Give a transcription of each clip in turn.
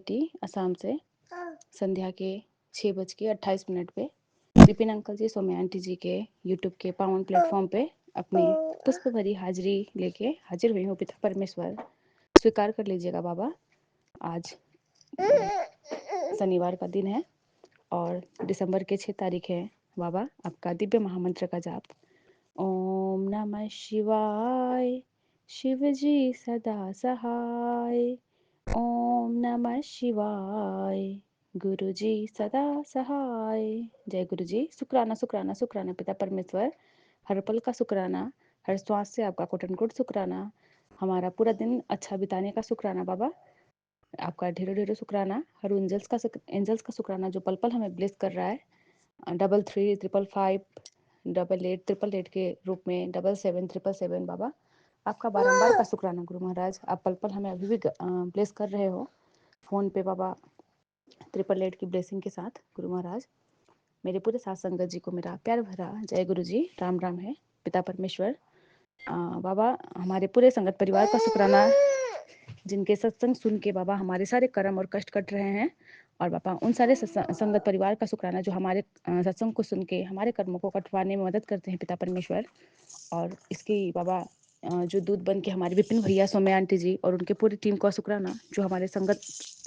बेटी असम से संध्या के 6:28 पे विपिन अंकल जी, सौम्या आंटी जी के यूट्यूब के पावन प्लेटफॉर्म पे अपनी पुष्प भरी हाजिरी लेके हाजिर हुई हूँ। पिता परमेश्वर स्वीकार कर लीजिएगा बाबा। आज शनिवार का दिन है और दिसंबर के 6 तारीख है। बाबा आपका दिव्य महामंत्र का जाप। ओम नमः शिवाय, शिव जी सदा सहाय। ओम नमः शिवाय, गुरु जी सदा सहाय। जय गुरु जी। शुक्राना शुक्राना शुक्राना पिता परमेश्वर, हर पल का शुक्राना, हर श्वास से आपका कोटन कोट शुक्राना, हमारा पूरा दिन अच्छा बिताने का शुक्राना बाबा। आपका ढेरों ढेरों शुक्राना, हर एंजल्स का शुक्राना जो पल पल हमें ब्लेस कर रहा है। 33 555 88 के रूप में 77 777 बाबा, आपका बारंबार का शुक्राना गुरु महाराज। आप पल पल हमें अभी भी ब्लेस कर रहे हो फ़ोन पे बाबा, 888 की ब्लेसिंग के साथ गुरु महाराज। मेरे पूरे साथ संगत जी को मेरा प्यार भरा जय गुरु जी, राम राम है पिता परमेश्वर। बाबा हमारे पूरे संगत परिवार का शुक्राना, जिनके सत्संग सुन के बाबा हमारे सारे कर्म और कष्ट कट रहे हैं। और बाबा उन सारे संगत परिवार का शुक्राना जो हमारे सत्संग को सुन के हमारे कर्मों को कटवाने में मदद करते हैं पिता परमेश्वर। और इसकी बाबा जो दूध बन के हमारे विपिन भैया, सौम्या आंटी जी और उनके पूरी टीम का शुक्राना जो हमारे संगत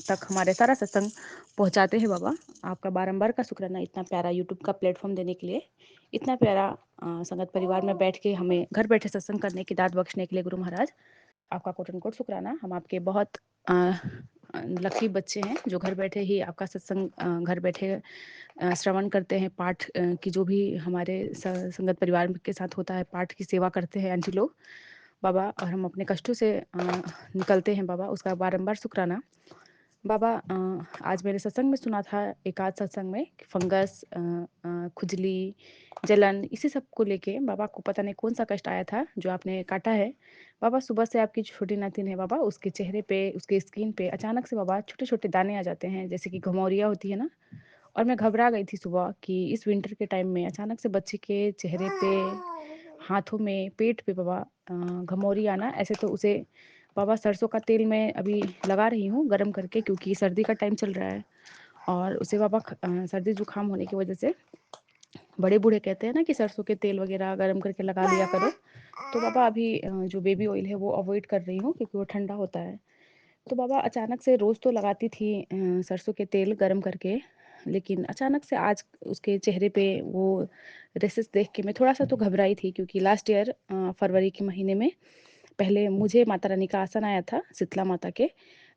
तक हमारे सारा सत्संग पहुंचाते हैं बाबा। आपका बारंबार का शुक्राना इतना प्यारा यूट्यूब का प्लेटफॉर्म देने के लिए, इतना प्यारा संगत परिवार में बैठ के हमें घर बैठे सत्संग करने की दाद बख्शने के लिए गुरु महाराज। आपका कोटन कोट शुक्राना। हम आपके बहुत लकी बच्चे हैं जो घर बैठे ही आपका सत्संग घर बैठे श्रवण करते हैं। पाठ की जो भी हमारे संगत परिवार के साथ होता है, पाठ की सेवा करते हैं आंटी लोग बाबा, और हम अपने कष्टों से निकलते हैं बाबा, उसका बारंबार शुक्राना बाबा। आज मेरे सत्संग में सुना था, एक आध सत्संग में फंगस, खुजली, जलन, इसी सब को लेके बाबा को पता नहीं कौन सा कष्ट आया था जो आपने काटा है बाबा। सुबह से आपकी छोटी नातिन है बाबा, उसके चेहरे पे, उसके स्किन पे अचानक से बाबा छोटे छोटे दाने आ जाते हैं, जैसे कि घमौरिया होती है ना। और मैं घबरा गई थी सुबह कि इस विंटर के टाइम में अचानक से बच्चे के चेहरे पे, हाथों में, पेट पे बाबा घमौरी आना। ऐसे तो उसे बाबा सरसों का तेल मैं अभी लगा रही हूँ गर्म करके, क्योंकि सर्दी का टाइम चल रहा है और उसे बाबा सर्दी जुकाम होने की वजह से बड़े बूढ़े कहते हैं ना कि सरसों के तेल वगैरह गर्म करके लगा लिया करो। तो बाबा अभी जो बेबी ऑयल है वो अवॉइड कर रही हूँ क्योंकि वो ठंडा होता है। तो बाबा अचानक से रोज़ तो लगाती थी सरसों के तेल गर्म करके, लेकिन अचानक से आज उसके चेहरे पे वो रेसेस देख के मैं थोड़ा सा तो घबराई थी, क्योंकि लास्ट ईयर फरवरी के महीने में पहले मुझे माता रानी का आसन आया था, शीतला माता के,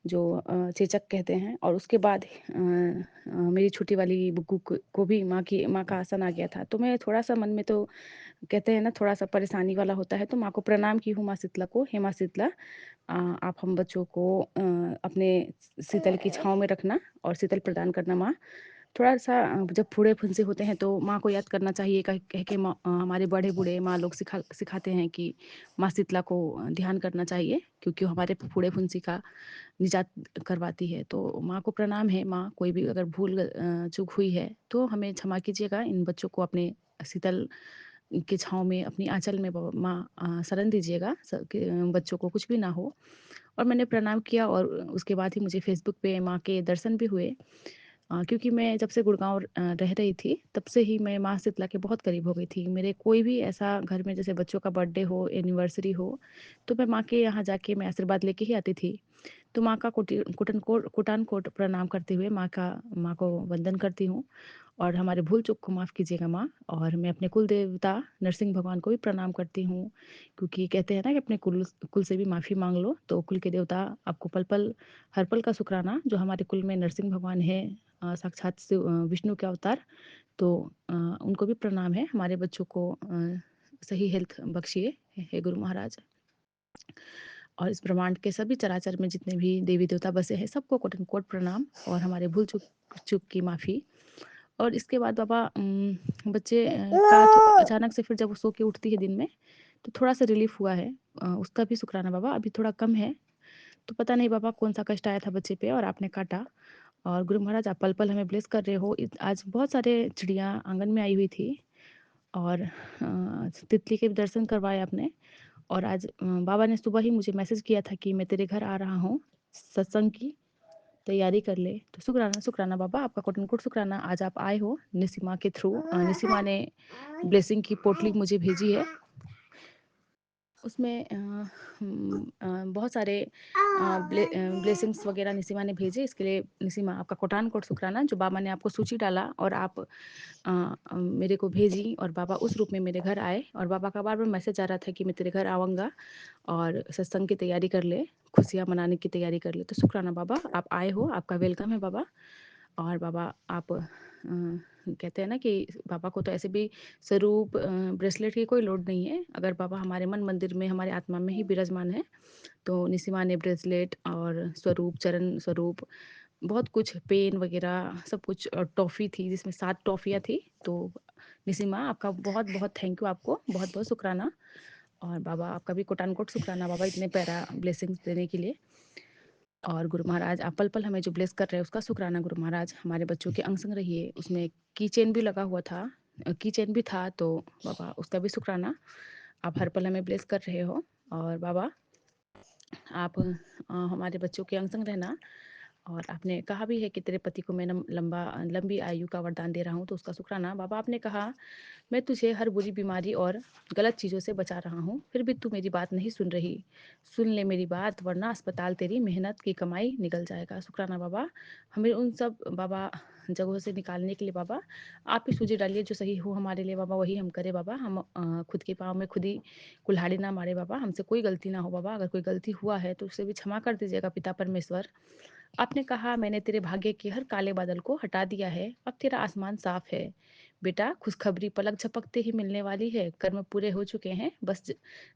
जो चेचक कहते हैं, और उसके बाद मेरी छोटी वाली बुग्गू को भी माँ का आसन आ गया था। तो मैं थोड़ा सा मन में तो कहते हैं ना थोड़ा सा परेशानी वाला होता है, तो माँ को प्रणाम की हूँ, माँ शीतला को, हे माँ शीतला आप हम बच्चों को अपने शीतल की छाँव में रखना और शीतल प्रदान करना माँ। थोड़ा-सा जब फूड़े फुंसी होते हैं तो माँ को याद करना चाहिए, कह के हमारे बड़े बूढ़े माँ लोग सिखाते हैं कि माँ शीतला को ध्यान करना चाहिए, क्योंकि वो हमारे फूड़े फुंसी का निजात करवाती है। तो माँ को प्रणाम है। माँ, कोई भी अगर चूक हुई है तो हमें क्षमा कीजिएगा। इन बच्चों को अपने शीतल की छाँव में, अपनी आँचल में माँ शरण दीजिएगा, कि बच्चों को कुछ भी ना हो। और मैंने प्रणाम किया और उसके बाद ही मुझे फ़ेसबुक पे माँ के दर्शन भी हुए। क्योंकि मैं जब से गुड़गाँव रह रही थी, तब से ही मैं माँ शीतला के बहुत करीब हो गई थी। मेरे कोई भी ऐसा घर में जैसे बच्चों का बर्थडे हो, एनिवर्सरी हो, तो मैं माँ के यहाँ जाके मैं आशीर्वाद लेके ही आती थी। तो माँ का कोटान-कोट प्रणाम करते हुए माँ को वंदन करती हूँ और हमारे भूल-चूक को माफ़ कीजिएगा माँ। और मैं अपने कुल देवता नरसिंह भगवान को भी प्रणाम करती हूँ, क्योंकि कहते हैं ना कि अपने कुल से भी माफ़ी माँग लो। तो कुल के देवता आपको पल-पल, हर पल का शुक्राना। जो हमारे कुल में नरसिंह भगवान हैं, साक्षात विष्णु के अवतार, तो उनको भी प्रणाम है। हमारे बच्चों को सही हेल्थ बख्शिए, हे गुरु महाराज। और इस ब्रह्मांड के सभी चराचर में जितने भी देवी देवता बसे हैं, सबको कोटि कोट प्रणाम और हमारे भूल चूक चूक की माफ़ी। और इसके बाद बाबा बच्चे का अचानक से फिर जब वो सो के उठती है दिन में, तो थोड़ा सा रिलीफ हुआ है। उसका भी शुक्राना बाबा। अभी थोड़ा कम है, तो पता नहीं बाबा कौन सा कष्ट आया था बच्चे पे और आपने काटा। और गुरु महाराज आप पल पल हमें ब्लेस कर रहे हो। आज बहुत सारे चिड़िया आंगन में आई हुई थी और तितली के भी दर्शन करवाए आपने। और आज बाबा ने सुबह ही मुझे मैसेज किया था कि मैं तेरे घर आ रहा हूँ सत्संग की तैयारी कर ले। तो शुक्राना शुक्राना बाबा, आपका कोटन कोट शुक्राना, आज आप आए हो निसीमा के थ्रू। निसीमा ने ब्लेसिंग की पोटली मुझे भेजी है, उसमें बहुत सारे ब्लेसिंग्स वगैरह निसीमा ने भेजे। इसके लिए निसीमा आपका कोटान कोट शुक्राना, जो बाबा ने आपको सूची डाला और आप मेरे को भेजी और बाबा उस रूप में मेरे घर आए। और बाबा का बार बार मैसेज आ रहा था कि मैं तेरे घर आऊँगा और सत्संग की तैयारी कर ले, खुशियाँ मनाने की तैयारी कर ले। तो शुक्राना बाबा, आप आए हो, आपका वेलकम है बाबा। और बाबा आप कहते हैं ना कि बाबा को तो ऐसे भी स्वरूप ब्रेसलेट की कोई लोड नहीं है। अगर बाबा हमारे मन मंदिर में, हमारे आत्मा में ही विराजमान है, तो निसीमा ने ब्रेसलेट और स्वरूप, चरण स्वरूप, बहुत कुछ पेन वगैरह सब कुछ, टॉफ़ी थी जिसमें 7 टॉफ़ियाँ थी। तो निसीमा आपका बहुत-बहुत थैंक यू, आपको बहुत-बहुत शुक्राना। और बाबा आपका भी कोटान-कोट शुक्राना बाबा, इतने प्यारा ब्लेसिंग्स देने के लिए। और गुरु महाराज आप पल-पल हमें जो ब्लेस कर रहे हैं उसका शुक्राना गुरु महाराज। हमारे बच्चों के अंग-संग रहिए। उसमें की चेन भी लगा हुआ था, की चेन भी था, तो बाबा उसका भी शुक्राना। आप हर पल हमें ब्लेस कर रहे हो। और बाबा आप हमारे बच्चों के अंग-संग रहना। और आपने कहा भी है कि तेरे पति को मैं लंबी आयु का वरदान दे रहा हूँ, तो उसका शुक्राना। बाबा आपने कहा मैं तुझे हर बुरी बीमारी और गलत चीज़ों से बचा रहा हूँ, फिर भी तू मेरी बात नहीं सुन रही। सुन ले मेरी बात, वरना अस्पताल तेरी मेहनत की कमाई निकल जाएगा। शुक्राना बाबा, हमें उन सब बाबा जगहों से निकालने के लिए बाबा आप ही सूझी डालिए, जो सही हो हमारे लिए बाबा वही हम करें बाबा। हम खुद के पाँव में खुद ही कुल्हाड़ी ना मारे बाबा, हमसे कोई गलती ना हो बाबा। अगर कोई गलती हुआ है तो उसे भी क्षमा कर दीजिएगा पिता परमेश्वर। आपने कहा मैंने तेरे भाग्य के हर काले बादल को हटा दिया है, अब तेरा आसमान साफ है। बेटा खुशखबरी पलक झपकते ही मिलने वाली है, कर्म पूरे हो चुके हैं, बस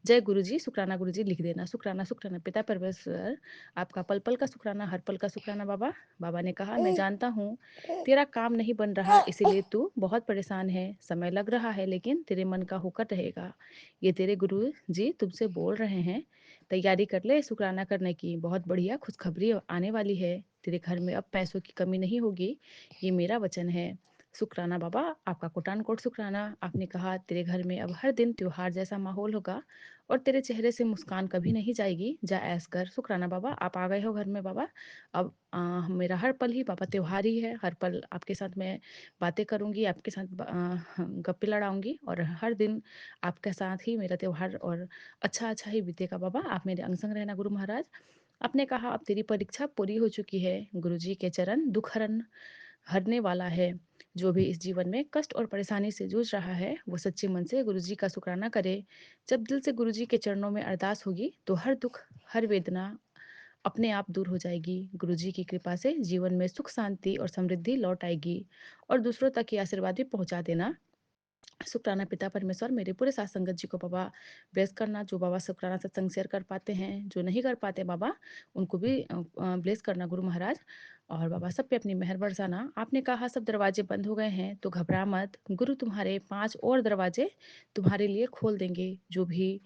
जय गुरुजी, शुक्राना गुरुजी लिख देना। शुक्राना शुक्राना पिता परमेश्वर, आपका पल पल का शुक्राना, हर पल का शुक्राना बाबा। बाबा ने कहा मैं जानता हूँ तेरा काम नहीं बन रहा, इसीलिए तू बहुत परेशान है, समय लग रहा है लेकिन तेरे मन का होकर रहेगा। ये तेरे गुरु जी तुमसे बोल रहे हैं, तैयारी कर ले शुक्राना करने की, बहुत बढ़िया खुशखबरी आने वाली है। तेरे घर में अब पैसों की कमी नहीं होगी, ये मेरा वचन है। शुक्राना बाबा, आपका कोटान कोट शुक्राना। आपने कहा तेरे घर में अब हर दिन त्योहार जैसा माहौल होगा और तेरे चेहरे से मुस्कान कभी नहीं जाएगी। जा ऐश कर। शुक्राना बाबा, आप आ गए हो घर में बाबा। अब मेरा हर पल ही बाबा त्योहार ही है। हर पल आपके साथ मैं बातें करूँगी, आपके साथ गप्पे लड़ाऊँगी और हर दिन आपके साथ ही मेरा त्योहार और अच्छा-अच्छा ही बीतेगा बाबा। आप मेरे अंग संग रहना गुरु महाराज। आपने कहा अब तेरी परीक्षा पूरी हो चुकी है। गुरुजी के चरण दुख हरने वाला है। जो भी इस जीवन में कष्ट और परेशानी से जूझ रहा है, वो सच्चे मन से गुरुजी का शुक्राना करे। जब दिल से गुरुजी के चरणों में अरदास होगी, तो हर दुख, हर वेदना अपने आप दूर हो जाएगी। गुरुजी की कृपा से जीवन में सुख, शांति और समृद्धि लौट आएगी और दूसरों तक ये आशीर्वाद भी पहुँचा देना। शुक्राना पिता परमेश्वर, मेरे पूरे साथ संगत जी को बाबा ब्लेस करना। जो बाबा शुक्राना सत्संग शेयर कर पाते हैं, जो नहीं कर पाते बाबा उनको भी ब्लेस करना गुरु महाराज। और बाबा सब पे अपनी मेहर बरसाना। आपने कहा सब दरवाजे बंद हो गए हैं तो घबरा मत, गुरु तुम्हारे 5 और दरवाजे तुम्हारे लिए खोल देंगे। जो भी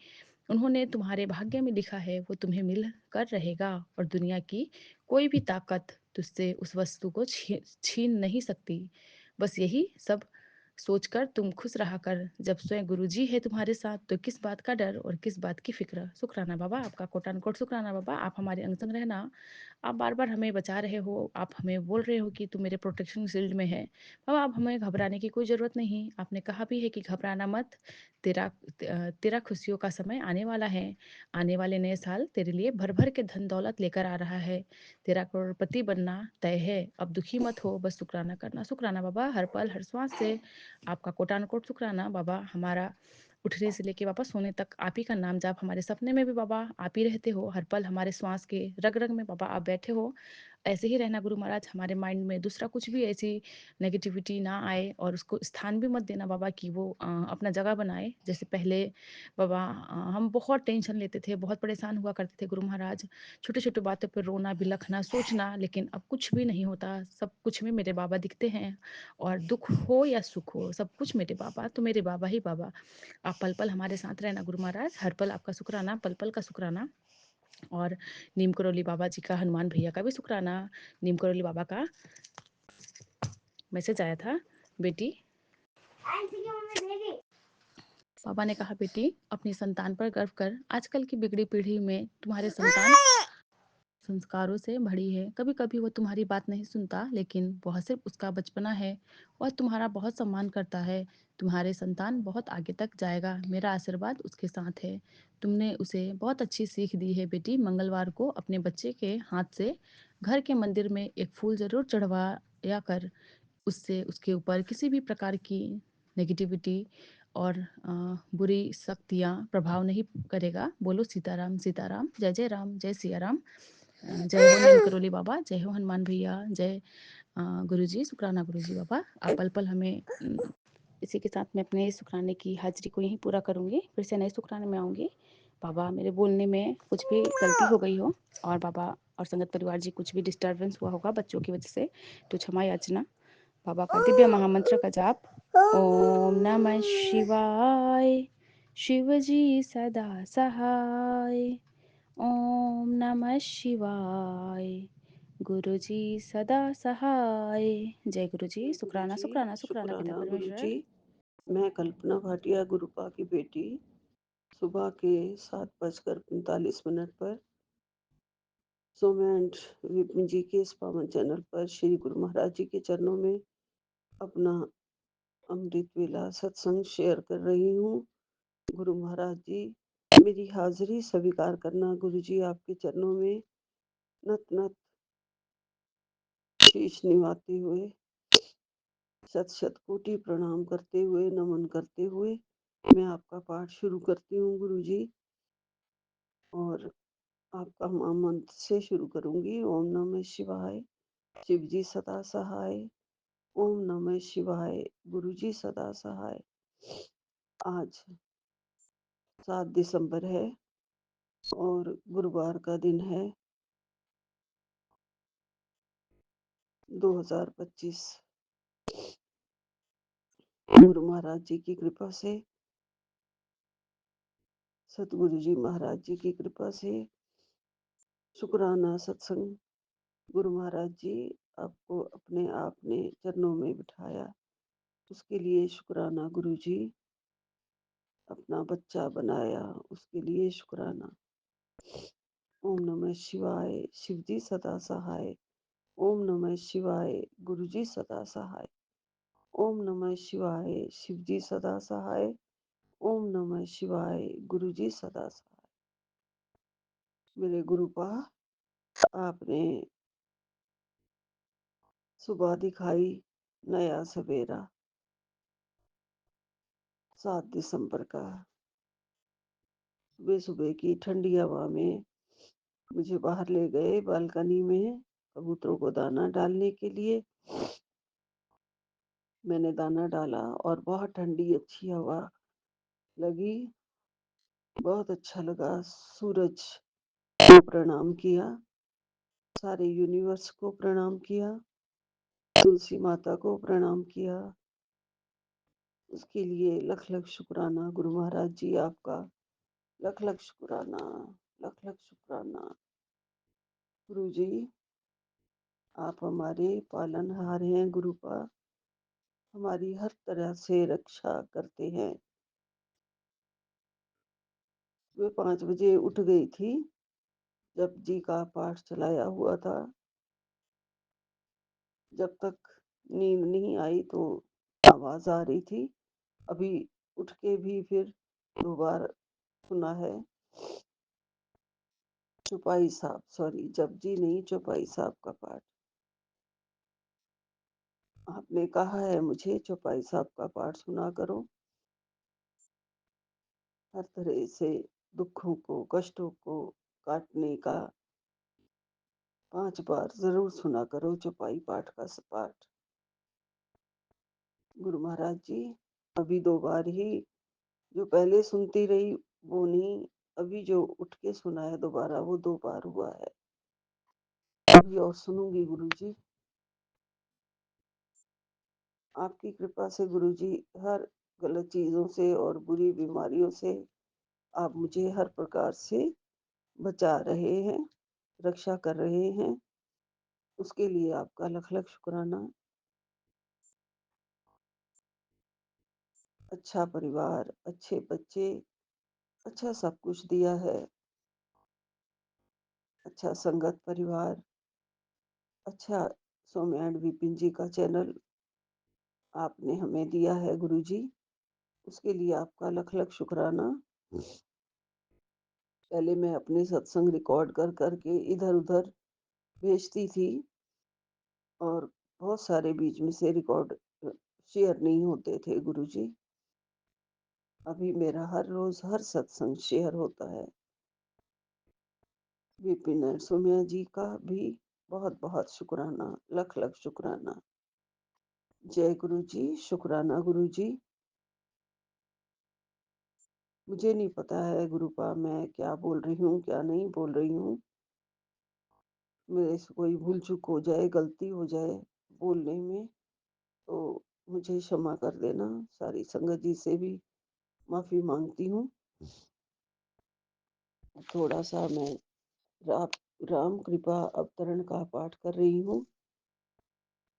उन्होंने तुम्हारे भाग्य में लिखा है वो तुम्हें मिल कर रहेगा और दुनिया की कोई भी ताकत तुझसे उस वस्तु को छीन नहीं सकती। बस यही सब सोचकर तुम खुश रहा कर। जब स्वयं गुरुजी है तुम्हारे साथ तो किस बात का डर और किस बात की फिक्र। शुक्राना बाबा, आपका कोटान कोट शुक्राना बाबा। आप हमारे अंग संग रहना। आप बार-बार हमें बचा रहे हो, आप हमें बोल रहे हो कि तू मेरे प्रोटेक्शन शील्ड में है। बाबा अब हमें घबराने की कोई ज़रूरत नहीं। आपने कहा भी है कि घबराना मत, तेरा खुशियों का समय आने वाला है। आने वाले नए साल तेरे लिए भर-भर के धन-दौलत लेकर आ रहा है। तेरा करोड़पति बनना तय है। अब दुखी मत हो, बस शुक्राना करना। शुक्राना बाबा, हर पल, हर श्वास से आपका कोटान-कोट शुक्राना बाबा। हमारा उठने से लेके बाबा सोने तक आप ही का नाम जाप, हमारे सपने में भी बाबा आप ही रहते हो। हर पल हमारे श्वास के रग-रग में बाबा आप बैठे हो। ऐसे ही रहना गुरु महाराज। हमारे माइंड में दूसरा कुछ भी ऐसी नेगेटिविटी ना आए और उसको स्थान भी मत देना बाबा कि वो अपना जगह बनाए। जैसे पहले बाबा हम बहुत टेंशन लेते थे, बहुत परेशान हुआ करते थे गुरु महाराज। छोटे-छोटे बातों पे रोना, बिलखना, सोचना, लेकिन अब कुछ भी नहीं होता। सब कुछ में मेरे बाबा दिखते हैं और दुःख हो या सुख हो, सब कुछ मेरे बाबा, तो मेरे बाबा ही बाबा। आप पल-पल हमारे साथ रहना गुरु महाराज। हर पल आपका शुक्राना, पल-पल का शुक्राना। और नीम करौली बाबा जी का, हनुमान भैया का भी शुक्राना। नीम करौली बाबा का मैसेज आया था, बेटी बाबा ने कहा बेटी अपनी संतान पर गर्व कर। आजकल की बिगड़ी पीढ़ी में तुम्हारे संस्कारों से भरी है। कभी-कभी वो तुम्हारी बात नहीं सुनता, लेकिन वह सिर्फ़ उसका बचपना है। वह तुम्हारा बहुत सम्मान करता है। तुम्हारे संतान बहुत आगे तक जाएगा। मेरा आशीर्वाद उसके साथ है। तुमने उसे बहुत अच्छी सीख दी है बेटी। मंगलवार को अपने बच्चे के हाथ से घर के मंदिर में एक फूल ज़रूर चढ़वाया कर। उससे उसके ऊपर किसी भी प्रकार की नेगेटिविटी और बुरी शक्तियाँ प्रभाव नहीं करेगा। बोलो सीताराम, सीताराम, जय जय राम, जय सिया राम। जय हो नीम करोली बाबा, जय हो हनुमान भैया, जय गुरुजी, शुक्राना गुरुजी बाबा। आप पल-पल हमें इसी के साथ मैं अपने शुक्राने की हाज़िरी को यहीं पूरा करूँगी। फिर से नए शुक्राने में आऊँगी। बाबा मेरे बोलने में कुछ भी गलती हो गई हो और बाबा और संगत परिवार जी कुछ भी डिस्टर्बेंस हुआ होगा बच्चों की वजह से, तो क्षमा याचना। बाबा का दिव्य महामंत्र का जाप। ओम नमः शिवाय, शिव जी सदा सहाय। ओम नमः शिवाय, गुरु जी सदा सहाय। जय गुरु जी। जय गुरु शुक्राना जी। शुक्राना शुक्राना पिता शुक्राना गुरु परमेश्वर। जी। मैं कल्पना भाटिया गुरुपा की बेटी सुबह के 7:45 पर सोमैंड विपिन जी के इस पावन चैनल पर श्री गुरु महाराज जी के चरणों में अपना अमृत वेला सत्संग शेयर कर रही हूँ। गुरु महाराज जी मेरी हाजिरी स्वीकार करना। गुरु जी आपके चरणों में नत नत शीश निवाते हुए शत शत कोटि प्रणाम करते हुए नमन करते हुए मैं आपका पाठ शुरू करती हूँ गुरु जी। और आपका महामंत्र से शुरू करूंगी। ओम नमः शिवाय, शिव जी सदा सहाय। ओम नमः शिवाय, गुरु जी सदा सहाय। आज 7 दिसंबर है और गुरुवार का दिन है 2025। गुरु महाराज जी की कृपा से, सतगुरु जी महाराज जी की कृपा से शुक्राना सत्संग। गुरु महाराज जी आपको अपने आप ने चरणों में बिठाया, उसके लिए शुक्राना। गुरु जी अपना बच्चा बनाया, उसके लिए शुक्राना। ओम नमः शिवाय, शिव जी सदा सहाय। ओम नमः शिवाय, गुरु जी सदा सहाय। ओम नमः शिवाय, शिव जी सदा सहाय। ओम नमः शिवाय, गुरु जी सदा सहाय। मेरे गुरुपा, आपने सुबह दिखाई नया सवेरा। 7 दिसंबर का सुबह सुबह की ठंडी हवा में मुझे बाहर ले गए बालकनी में कबूतरों को दाना डालने के लिए। मैंने दाना डाला और बहुत ठंडी अच्छी हवा लगी, बहुत अच्छा लगा। सूरज को प्रणाम किया, सारे यूनिवर्स को प्रणाम किया, तुलसी माता को प्रणाम किया। उसके लिए लख लख शुक्राना गुरु महाराज जी आपका। लख लख शुक्राना, लख लख शुक्राना। गुरु जी आप हमारे पालनहार हैं। गुरुपा हमारी हर तरह से रक्षा करते हैं। वे 5 बजे उठ गई थी जप जी का पाठ चलाया हुआ था। जब तक नींद नहीं आई तो आवाज आ रही थी। अभी उठ के भी फिर 2 बार सुना है। चौपाई साहब, सॉरी, जप जी नहीं, चौपाई साहब का पाठ। आपने कहा है मुझे चौपाई साहब का पाठ सुना करो। हर तरह से दुखों को, कष्टों को काटने का 5 बार जरूर सुना करो चौपाई पाठ का पाठ। गुरु महाराज जी अभी 2 बार ही, जो पहले सुनती रही वो नहीं, अभी जो उठ के सुना है दोबारा वो 2 बार हुआ है। अभी और सुनूंगी गुरु जी। आपकी कृपा से गुरु जी हर गलत चीजों से और बुरी बीमारियों से आप मुझे हर प्रकार से बचा रहे हैं, रक्षा कर रहे हैं। उसके लिए आपका लख लख शुक्राना। अच्छा परिवार, अच्छे बच्चे, अच्छा सब कुछ दिया है। अच्छा संगत परिवार, अच्छा सौम्या एंड विपिन जी का चैनल आपने हमें दिया है गुरु जी, उसके लिए आपका लख लख शुक्राना। पहले मैं अपने सत्संग रिकॉर्ड कर करके इधर उधर भेजती थी, और बहुत सारे बीच में से रिकॉर्ड शेयर नहीं होते थे गुरु जी। अभी मेरा हर रोज हर सत्संग शेयर होता है। विपिन और सौम्या जी का भी बहुत बहुत शुक्राना, लख लख शुक्राना। जय गुरु जी, शुक्राना गुरु जी। मुझे नहीं पता है गुरुपा मैं क्या बोल रही हूँ क्या नहीं बोल रही हूँ। मेरे से कोई भूल चूक हो जाए, गलती हो जाए बोलने में, तो मुझे क्षमा कर देना। सारी संगत जी से भी माफी मांगती हूँ। थोड़ा सा मैं रा, राम कृपा अवतरण का पाठ कर रही हूँ।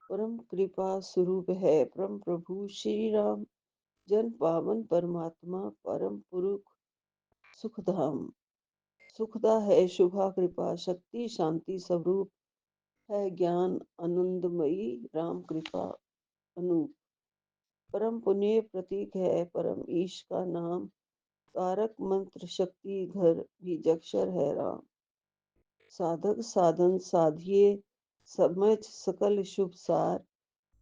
परम कृपा स्वरूप है परम प्रभु श्री राम, जन पावन परमात्मा परम पुरुष सुखधाम। सुखदा है शुभा कृपा शक्ति शांति स्वरूप, है ज्ञान आनंदमयी राम कृपा अनूप। परम पुण्य प्रतीक है परम ईश का नाम, तारक मंत्र शक्ति घर बीजक्षर है राम। साधक साधन साधिए समझ सकल शुभ सार,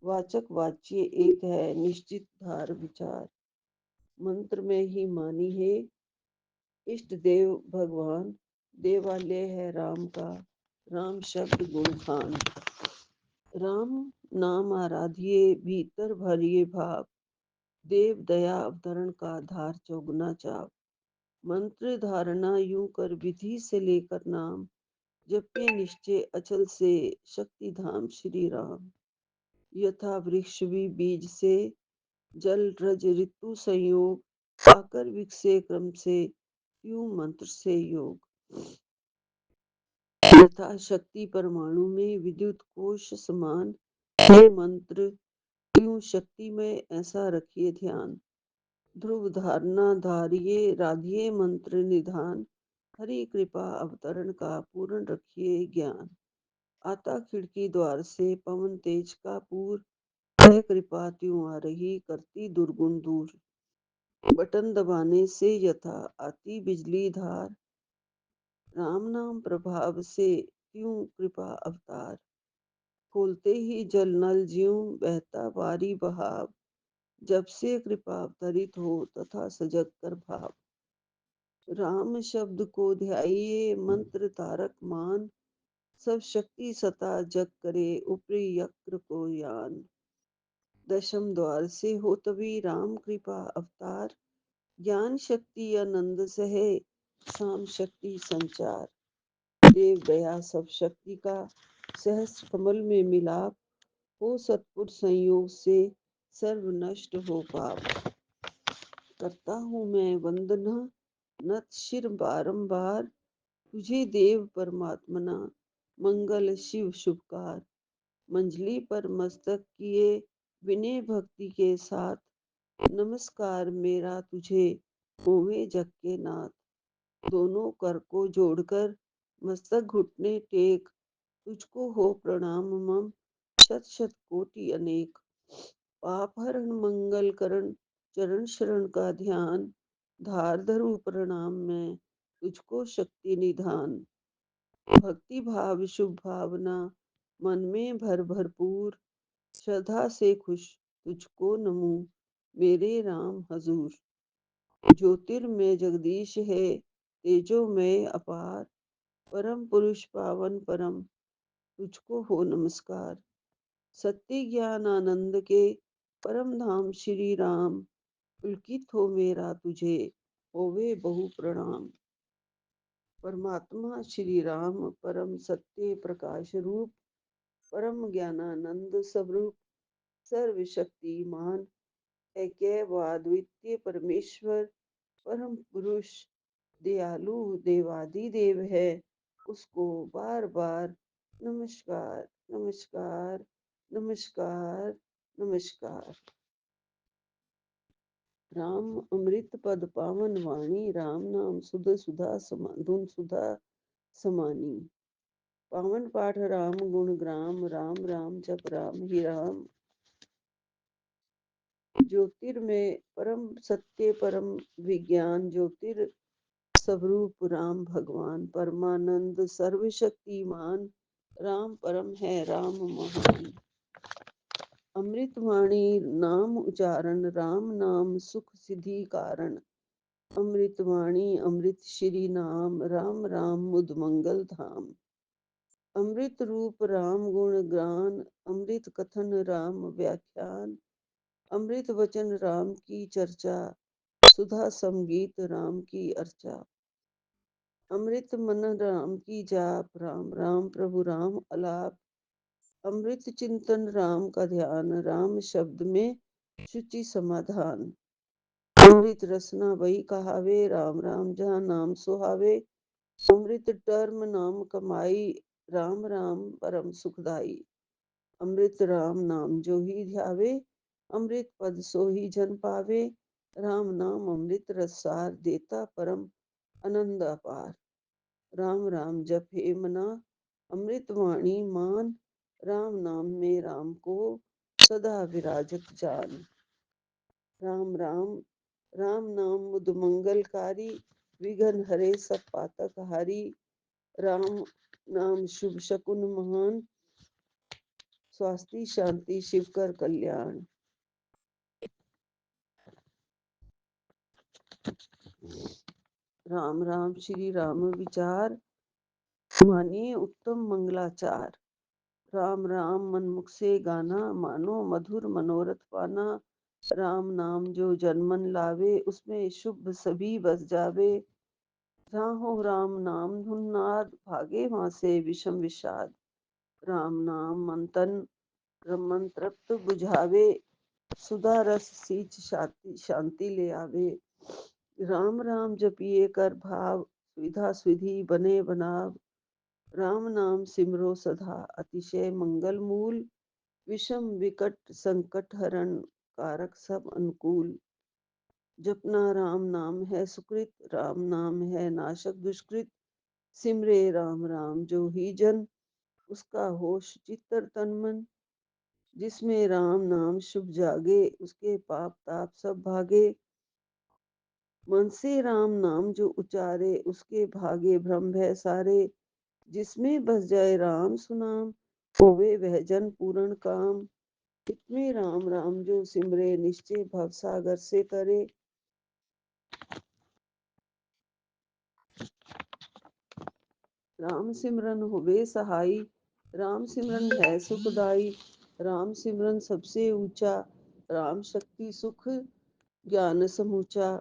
वाचक वाच्य एक है निश्चित धार विचार। मंत्र में ही मानी है इष्ट देव भगवान, देवालय है राम का राम शब्द गुण खान। राम नाम आराधिए भीतर भरिए भाव, देव दया अवतरण का धार चौगुना चाव। मंत्र धारणा यूं कर विधि से लेकर नाम, जपे निश्चय अचल से शक्ति धाम श्री राम। यथा वृक्ष भी बीज से जल रज ऋतु संयोग, आकर विकसे क्रम से यूं मंत्र से योग। यथा शक्ति परमाणु में विद्युत कोश समान, हे मंत्र यूं शक्ति में ऐसा रखिए ध्यान। ध्रुव धारणा धारिये राधिये मंत्र निधान, हरि कृपा अवतरण का पूर्ण रखिए ज्ञान। आता खिड़की द्वार से पवन तेज का पूर, है कृपा त्यों आ रही करती दुर्गुण दूर। बटन दबाने से यथा आती बिजली धार, राम नाम प्रभाव से त्यों कृपा अवतार। खोलते ही जल नल ज्यों बहता बारी बहाव, जब से कृपा अवतरित हो तथा सजग कर भाव। राम शब्द को ध्याइये मंत्र तारक मान, सब शक्ति सता जग करे ऊपरी यक्र को यान। दशम द्वार से हो तभी राम कृपा अवतार, ज्ञान शक्ति आनंद सहे शाम शक्ति संचार। देव दया सब शक्ति का सहस्र कमल में मिलाप, हो सतपुर संयोग से सर्व नष्ट हो पाप। करता हूँ मैं वंदना नत शिर बारंबार, तुझे देव परमात्मना मंगल शिव शुभकार। मंजली पर मस्तक किए विनय भक्ति के साथ, नमस्कार मेरा तुझे होवे जग के नाथ। दोनों कर को जोड़कर मस्तक घुटने टेक, तुझको हो प्रणाम मम शत शत कोटि अनेक। पाप हरण मंगल करण चरण शरण का ध्यान, धार धरू प्रणाम में तुझको शक्ति निधान। भक्ति भाव शुभ भावना मन में भर भरपूर, श्रद्धा से खुश तुझको नमूं मेरे राम हजूर। ज्योतिर्मय जगदीश है तेजोमय अपार, परम पुरुष पावन परम तुझको हो नमस्कार। सत्य ज्ञान आनंद के परम धाम श्री राम, पुलकित हो मेरा तुझे होवे बहु प्रणाम। परमात्मा श्री राम परम सत्य प्रकाश रूप, परम ज्ञानानंद स्वरूप सर्वशक्तिमान, ऐक्यवाद्वितीय परमेश्वर परम पुरुष दयालु देवादिदेव है, उसको बार बार नमस्कार नमस्कार नमस्कार नमस्कार। राम अमृत पद पावन वाणी, राम नाम सुध सुधा समाधुन सुधा, समानी। पावन पाठ राम गुण ग्राम, राम राम जप राम ही राम। ज्योतिर्मय परम सत्य परम विज्ञान, ज्योतिर स्वरूप राम भगवान, परमानंद सर्वशक्तिमान, राम परम है राम महान। अमृतवाणी नाम उच्चारण, राम नाम सुख सिद्धि कारण। अमृतवाणी अमृत श्री नाम, राम राम मुद मंगल धाम। अमृत रूप राम गुण गान, अमृत कथन राम व्याख्यान। अमृत वचन राम की चर्चा, सुधा संगीत राम की अर्चा। अमृत मन राम की जाप, राम राम प्रभु राम अलाप। अमृत चिंतन राम का ध्यान, राम शब्द में शुचि समाधान। अमृत रसना वही कहावे, राम राम जहाँ नाम सुहावे। अमृत टर्म नाम कमाई, राम राम परम सुखदाई। अमृत राम नाम जो ही ध्यावे, अमृत पद सो ही जन पावे। राम नाम अमृत रसार, देता परम आनंद अपार। राम राम जप हे मना, अमृत वाणी मान। राम नाम में राम को सदा विराजत जान। राम राम राम नाम मुद मंगलकारी, विघ्न हरे सब पातक हारी। राम नाम शुभ शकुन महान, स्वास्थ्य शांति शिवकर कल्याण। राम राम श्री राम विचार, मानिए उत्तम मंगलाचार। राम राम मन मुख से गाना, मानो मधुर मनोरथ पाना। राम नाम जो जन मन लावे, उसमें शुभ सभी बस जावे। जहाँ हो राम नाम धुन नाद, भागे वहाँ से विषम विषाद। राम नाम मंतन मन तृप्त बुझावे, सुधा रस सींच शांति ले आवे। राम राम जपिए कर भाव, विधा विधि बने बनाव। राम नाम सिमरो सदा, अतिशय मंगल मूल। विषम विकट संकट हरण, कारक सब अनुकूल। जपना राम नाम है सुकृत, राम नाम है नाशक दुष्कृत। सिमरे राम राम जो ही जन, उसका होश चित्तर तन मन। जिसमें राम नाम शुभ जागे, उसके पाप ताप सब भागे। मन से राम नाम जो उचारे, उसके भागे भ्रम भय सारे। जिसमें बस जाए राम सुनाम, होवे वह जन पूर्ण काम। इतने राम राम जो सिमरे, निश्चय भव सागर से करे। राम सिमरन हुए सहाई, राम सिमरन है सुखदाई। राम सिमरन सबसे ऊंचा, राम शक्ति सुख ज्ञान समूचा।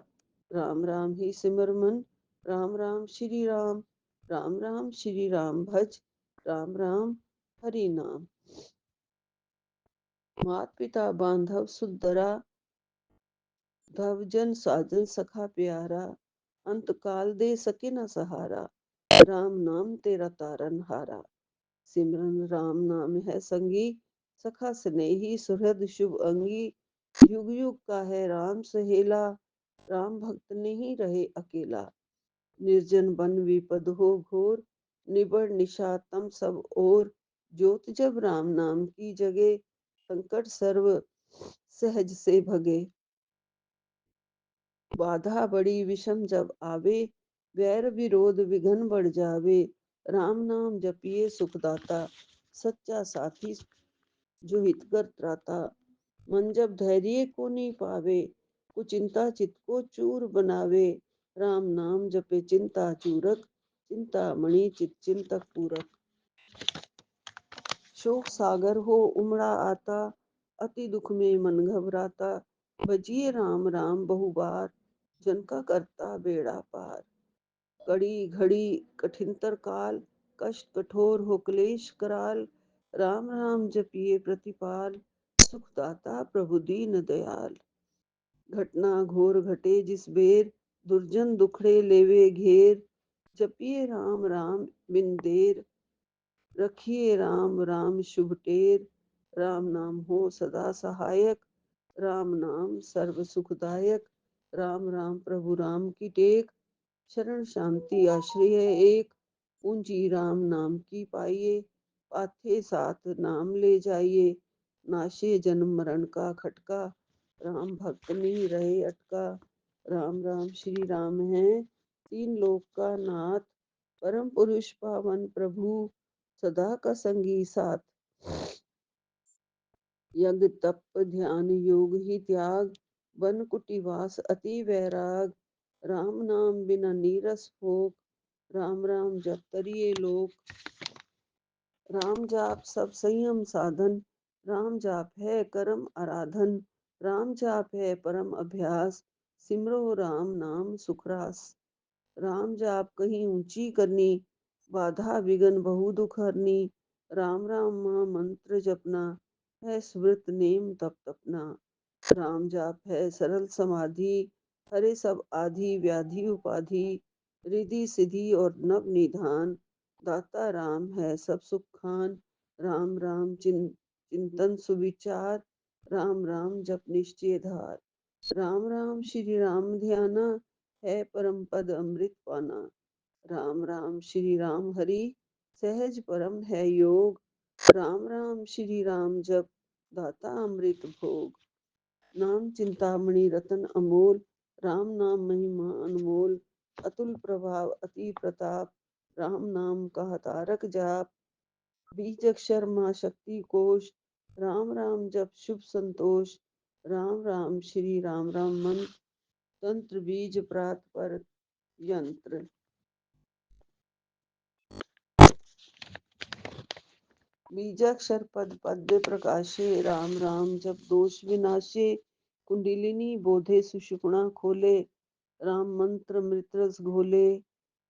राम राम ही सिमर मन, राम राम श्री राम। राम राम श्री राम भज, राम राम हरि नाम। मात पिता बांधव सुदरा, धवजन साजन सखा प्यारा। अंत काल दे सके न सहारा, राम नाम तेरा तारन हारा। सिमरन राम नाम है संगी, सखा स्नेही सुहृद शुभ अंगी। युग युग का है राम सहेला, राम भक्त नहीं रहे अकेला। निर्जन बन विपद हो घोर, निबड़ निशातम सब ओर। ज्योत जब राम नाम की जगे, संकट सर्व सहज से भगे। बाधा बड़ी विषम जब आवे, वैर विरोध विघन बढ़ जावे। राम नाम जपिए सुखदाता, सच्चा साथी जो हितकर त्राता। मन जब धैर्य को नहीं पावे, कुचिंता चित को चूर बनावे। राम नाम जपे चिंता चूरक, चिंता मणि चित चिंतक पूरक। शोक सागर हो उमड़ा आता, अति दुख में मन घबराता। भजिए राम राम बहु बार, जन का करता बेड़ा पार। कड़ी घड़ी कठिनतर काल, कष्ट कठोर हो क्लेश कराल। राम राम जपिए प्रतिपाल, सुखदाता प्रभु दीन दयाल। घटना घोर घटे जिस बेर, दुर्जन दुखड़े लेवे घेर। जपिए राम राम बिन देर, रखिए राम राम शुभ टेर। राम नाम हो सदा सहायक, राम नाम सर्व सुखदायक। राम राम प्रभु राम की टेक, शरण शांति आश्रय एक। पूंजी राम नाम की पाइए, पाथे साथ नाम ले जाइए, नाशे जन्म मरण का खटका, राम भक्त नहीं रहे अटका। राम राम श्री राम है तीन लोक का नाथ, परम पुरुष पावन प्रभु, सदा का संगी साथ। यज्ञ तप ध्यान योग ही त्याग, वन कुटिवास अति वैराग, राम नाम बिना नीरस भोग, राम राम जप तरिए लोक। राम जाप सब संयम साधन, राम जाप है करम आराधन, राम जाप है परम अभ्यास, सिमरो राम नाम सुखरास। राम जाप कहीं ऊंची करनी, बाधा विघन बहु दुख हरनी, राम राम मंत्र जपना, है स्मृत नेम तप तपना। राम जाप है सरल समाधि, हरे सब आधि व्याधि उपाधि, रिधि सिद्धि और नव निधान, दाता राम है सब सुख खान। राम राम चिंतन सुविचार, राम राम जप निश्चय धार, राम राम श्री राम ध्याना, है परम पद अमृत पाना। राम राम श्री राम हरि, सहज परम है योग, राम राम श्री राम जप, दाता अमृत भोग। नाम चिंतामणि रतन अमोल, राम नाम महिमा अनमोल, अतुल प्रभाव अति प्रताप, राम नाम का तारक जाप। बीज अक्षर माँ शक्ति कोश, राम राम जप शुभ संतोष, राम राम श्री राम राम मंत्र, तंत्र बीज प्रात पर यंत्र। बीजाक्षर पद पद्य प्रकाशे, राम राम जप दोष विनाशे, कुंडलिनी बोधे सुषुप्ना खोले, राम मंत्र मृतरस घोले,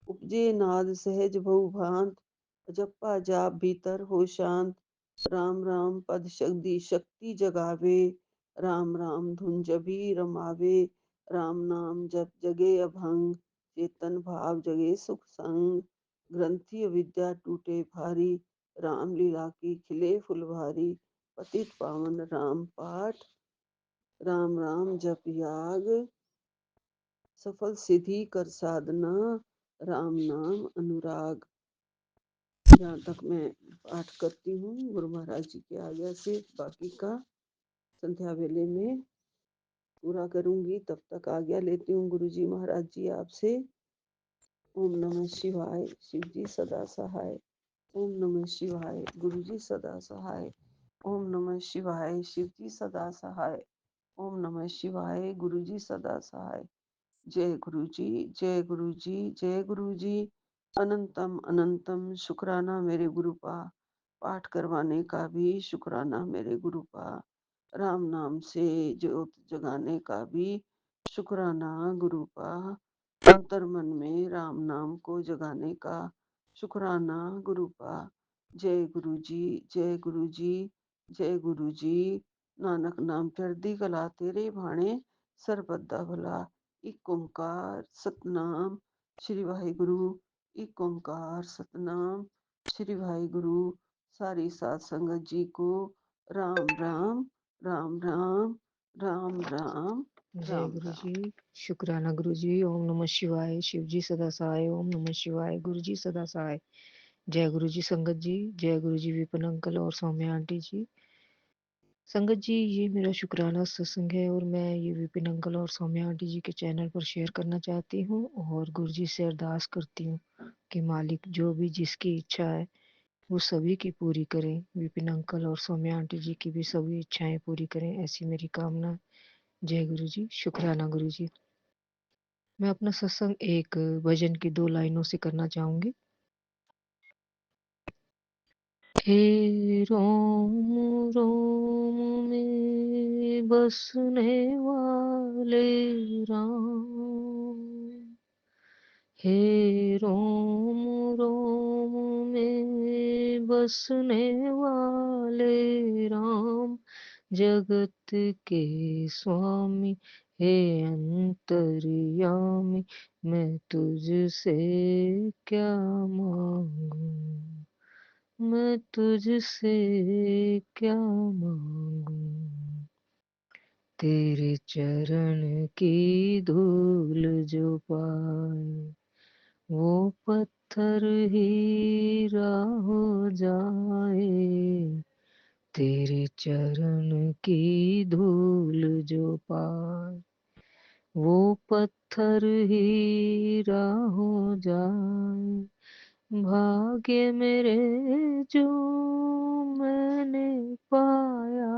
उपजे नाद सहज भव भांत, जप्पा जाप भीतर हो शांत। राम राम पद शक्ति शक्ति जगावे, राम राम धुन जभी रमावे, राम नाम जप जगे अभंग, चेतन भाव जगे सुख संग। ग्रंथि विद्या टूटे भारी, राम लीला की खिले फुलवारी, पतित पावन राम पाठ, राम राम जप याग, सफल सिद्धि कर साधना, राम नाम अनुराग। जहाँ तक मैं पाठ करती हूँ गुरु महाराज जी की आज्ञा से, बाकी का संध्या वेले में पूरा करूंगी। तब तक आज्ञा लेती हूँ गुरु जी महाराज जी आपसे। ओम नमः शिवाय, शिव जी सदा सहाय। ओम नमः शिवाय, गुरु जी सदा सहाय। ओम नमः शिवाय, शिव जी सदा सहाय। ओम नमः शिवाय, गुरु जी सदा सहाय। जय गुरु जी, जय गुरु जी, जय गुरु जी। अनंतम अनंतम शुक्राना मेरे गुरु पा, पाठ करवाने का भी शुक्राना मेरे गुरु पा, राम नाम से ज्योत जगाने का भी शुक्राना गुरु पा, अंतर मन में राम नाम को जगाने का शुक्राना गुरु पा। जय गुरु जी, जय गुरु जी, जय गुरु जी। नानक नाम चढ़दी कला तेरे भाणे, सरबत भला। एक ओंकार सतनाम श्री वाहिगुरु, एक ओंकार सतनाम श्री वाहिगुरु। सारी साध संगत जी को राम राम, राम राम, राम राम, जय राम गुरु राम। जी। शुक्राना गुरु जी। ओम नमः शिवाय, शिव जी सदा सहाय। ओम नमः शिवाय, गुरु जी सदा सहाय। जय गुरु जी संगत जी, जय गुरु जी विपिन अंकल और सौम्या आंटी जी। संगत जी, ये मेरा शुक्राना सत्संग है और मैं ये विपिन अंकल और सौम्या आंटी जी के चैनल पर शेयर करना चाहती हूँ और गुरु जी से अरदास करती हूँ कि मालिक जो भी जिसकी इच्छा है वो सभी की पूरी करें। विपिन अंकल और सौम्या आंटी जी की भी सभी इच्छाएं पूरी करें, ऐसी मेरी कामना। जय गुरु जी। शुक्राना गुरु जी। मैं अपना सत्संग एक भजन की 2 लाइनों से करना चाहूंगी। हे रोम रोम में बसने वाले राम, हे रोम रोम में बसने वाले राम, जगत के स्वामी हे अंतर्यामी, मैं तुझसे क्या मांगू, मैं तुझसे क्या मांगू, तेरे चरण की धूल जो पाए वो पत्थर हीरा हो जाए, तेरे चरण की धूल जो पाए, वो पत्थर हीरा हो जाए। भाग्य मेरे जो मैंने पाया,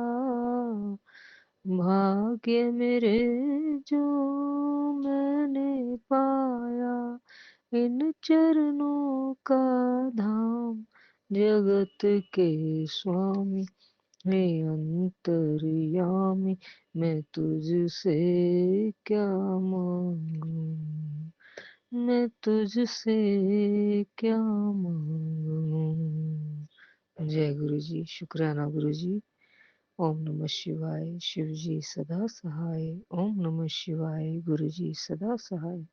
भाग्य मेरे जो मैंने पाया, इन चरणों का धाम, जगत के स्वामी हे अंतर्यामी, मैं तुझसे क्या मांगू, मैं तुझसे क्या मांगू। जय गुरु जी। शुक्राना गुरु जी। ओम नमः शिवाय। शिव जी सदा सहाय। ओम नमः शिवाय। गुरु जी सदा सहाय।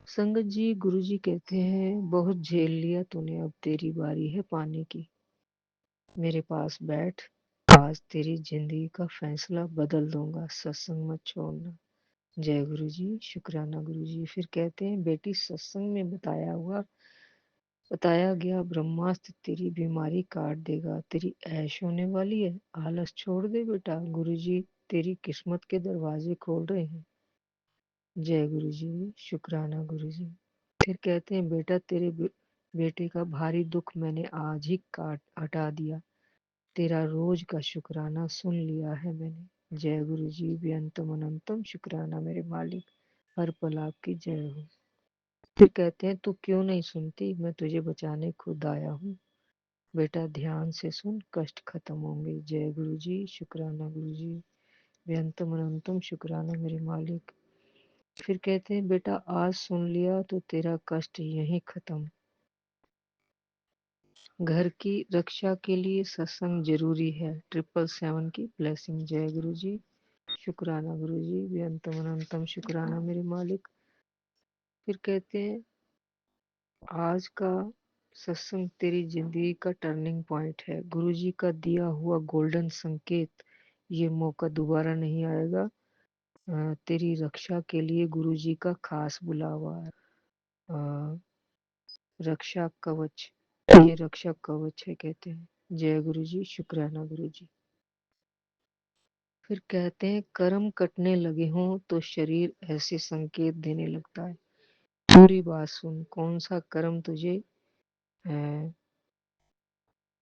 संगत जी, गुरु जी कहते हैं, बहुत झेल लिया तूने, अब तेरी बारी है पाने की। मेरे पास बैठ, आज तेरी जिंदगी का फैसला बदल दूंगा, सत्संग मत छोड़ना। जय गुरु जी। शुक्राना गुरु जी। फिर कहते हैं, बेटी सत्संग में बताया गया ब्रह्मास्त्र तेरी बीमारी काट देगा, तेरी ऐश होने वाली है, आलस छोड़ दे बेटा, गुरु जी तेरी किस्मत के दरवाजे खोल रहे हैं। जय गुरु जी। शुक्राना गुरु जी। फिर कहते हैं, बेटा तेरे बेटे का भारी दुख मैंने आज ही काट हटा दिया, तेरा रोज का शुक्राना सुन लिया है मैंने। जय गुरु जी। बेअंतम अनंतम शुक्राना मेरे मालिक, हर पल आपकी जय हो। फिर कहते हैं, तू क्यों नहीं सुनती, मैं तुझे बचाने खुद आया हूँ, बेटा ध्यान से सुन, कष्ट खत्म होंगे। जय गुरु जी। शुक्राना गुरु जी। बेअंतम अनंतम शुक्राना मेरे मालिक। फिर कहते हैं, बेटा आज सुन लिया तो तेरा कष्ट यहीं खत्म, घर की रक्षा के लिए सत्संग जरूरी है, 777 की ब्लेसिंग। जय गुरु जी। शुक्राना गुरु जी। बेअंतम अनंतम शुक्राना मेरे मालिक। फिर कहते हैं, आज का सत्संग तेरी जिंदगी का टर्निंग पॉइंट है, गुरु जी का दिया हुआ गोल्डन संकेत, ये मौका दोबारा नहीं आएगा। तेरी रक्षा के लिए गुरु जी का खास बुलावा है। रक्षा कवच, ये रक्षा कवच है कहते हैं। जय गुरु जी। शुक्राना गुरु जी। फिर कहते हैं, कर्म कटने लगे हों तो शरीर ऐसे संकेत देने लगता है। पूरी बात सुन, कौन सा कर्म तुझे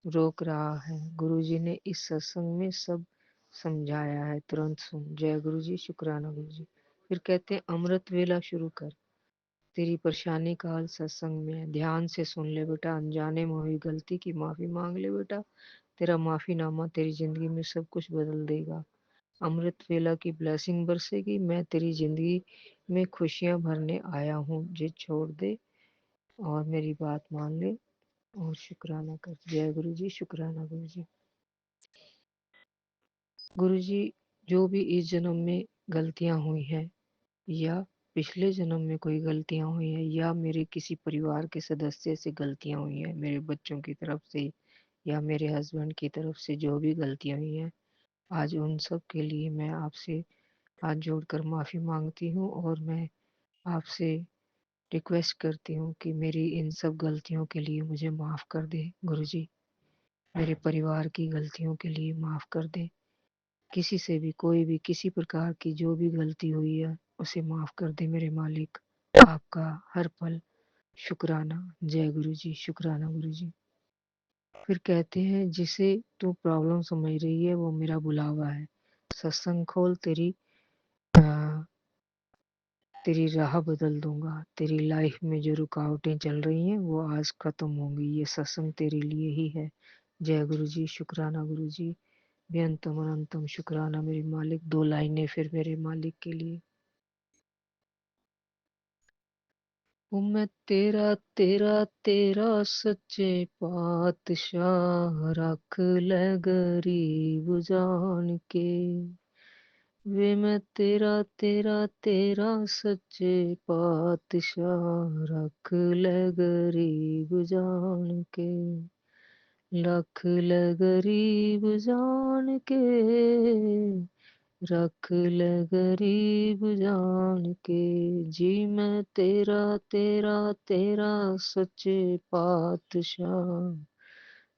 रोक रहा है, गुरुजी ने इस सत्संग में सब समझाया है, तुरंत सुन। जय गुरु जी। शुक्राना गुरु जी। फिर कहते हैं, अमृत वेला शुरू कर, तेरी परेशानी का हल सत्संग में है, ध्यान से सुन ले बेटा, अनजाने में हुई गलती की माफी मांग ले बेटा, तेरा माफीनामा तेरी जिंदगी में सब कुछ बदल देगा। अमृत वेला की ब्लेसिंग बरसेगी, मैं तेरी जिंदगी में खुशियां भरने आया हूँ, जिद छोड़ दे और मेरी बात मान ले और शुक्राना कर। जय गुरु जी। शुक्राना गुरु जी। गुरु जी, जो भी इस जन्म में गलतियां हुई हैं या पिछले जन्म में कोई गलतियां हुई हैं या मेरे किसी परिवार के सदस्य से गलतियां हुई हैं, मेरे बच्चों की तरफ से या मेरे हस्बैंड की तरफ से जो भी गलतियां हुई हैं, आज उन सब के लिए मैं आपसे हाथ जोड़कर माफी मांगती हूँ और मैं आपसे रिक्वेस्ट करती हूँ कि मेरी इन सब गलतियों के लिए मुझे माफ कर दे गुरु जी, मेरे परिवार की गलतियों के लिए माफ कर दे, किसी से भी कोई भी किसी प्रकार की जो भी गलती हुई है उसे माफ कर दे मेरे मालिक, आपका हर पल शुक्राना। जय गुरु जी। शुक्राना गुरु जी। फिर कहते हैं, जिसे तू प्रॉब्लम समझ रही है वो मेरा बुलावा है, सत्संग खोल, तेरी राह बदल दूंगा, तेरी लाइफ में जो रुकावटें चल रही हैं वो आज खत्म होंगी, ये सत्संग तेरे लिए ही है। जय गुरु जी। शुक्राना गुरु जी। बेअंतम अनंतम शुक्राना मेरे मालिक। दो लाइनें फिर मेरे मालिक के लिए। मैं तेरा तेरा तेरा सच्चे पातशाह, रख ले गरीब जान के, वे मैं तेरा तेरा तेरा सच्चे पातशाह, रख ले गरीब जान के, रख ले गरीब जान के, रख ले गरीब जान के, जी मैं तेरा तेरा तेरा सच्चे पातशाह,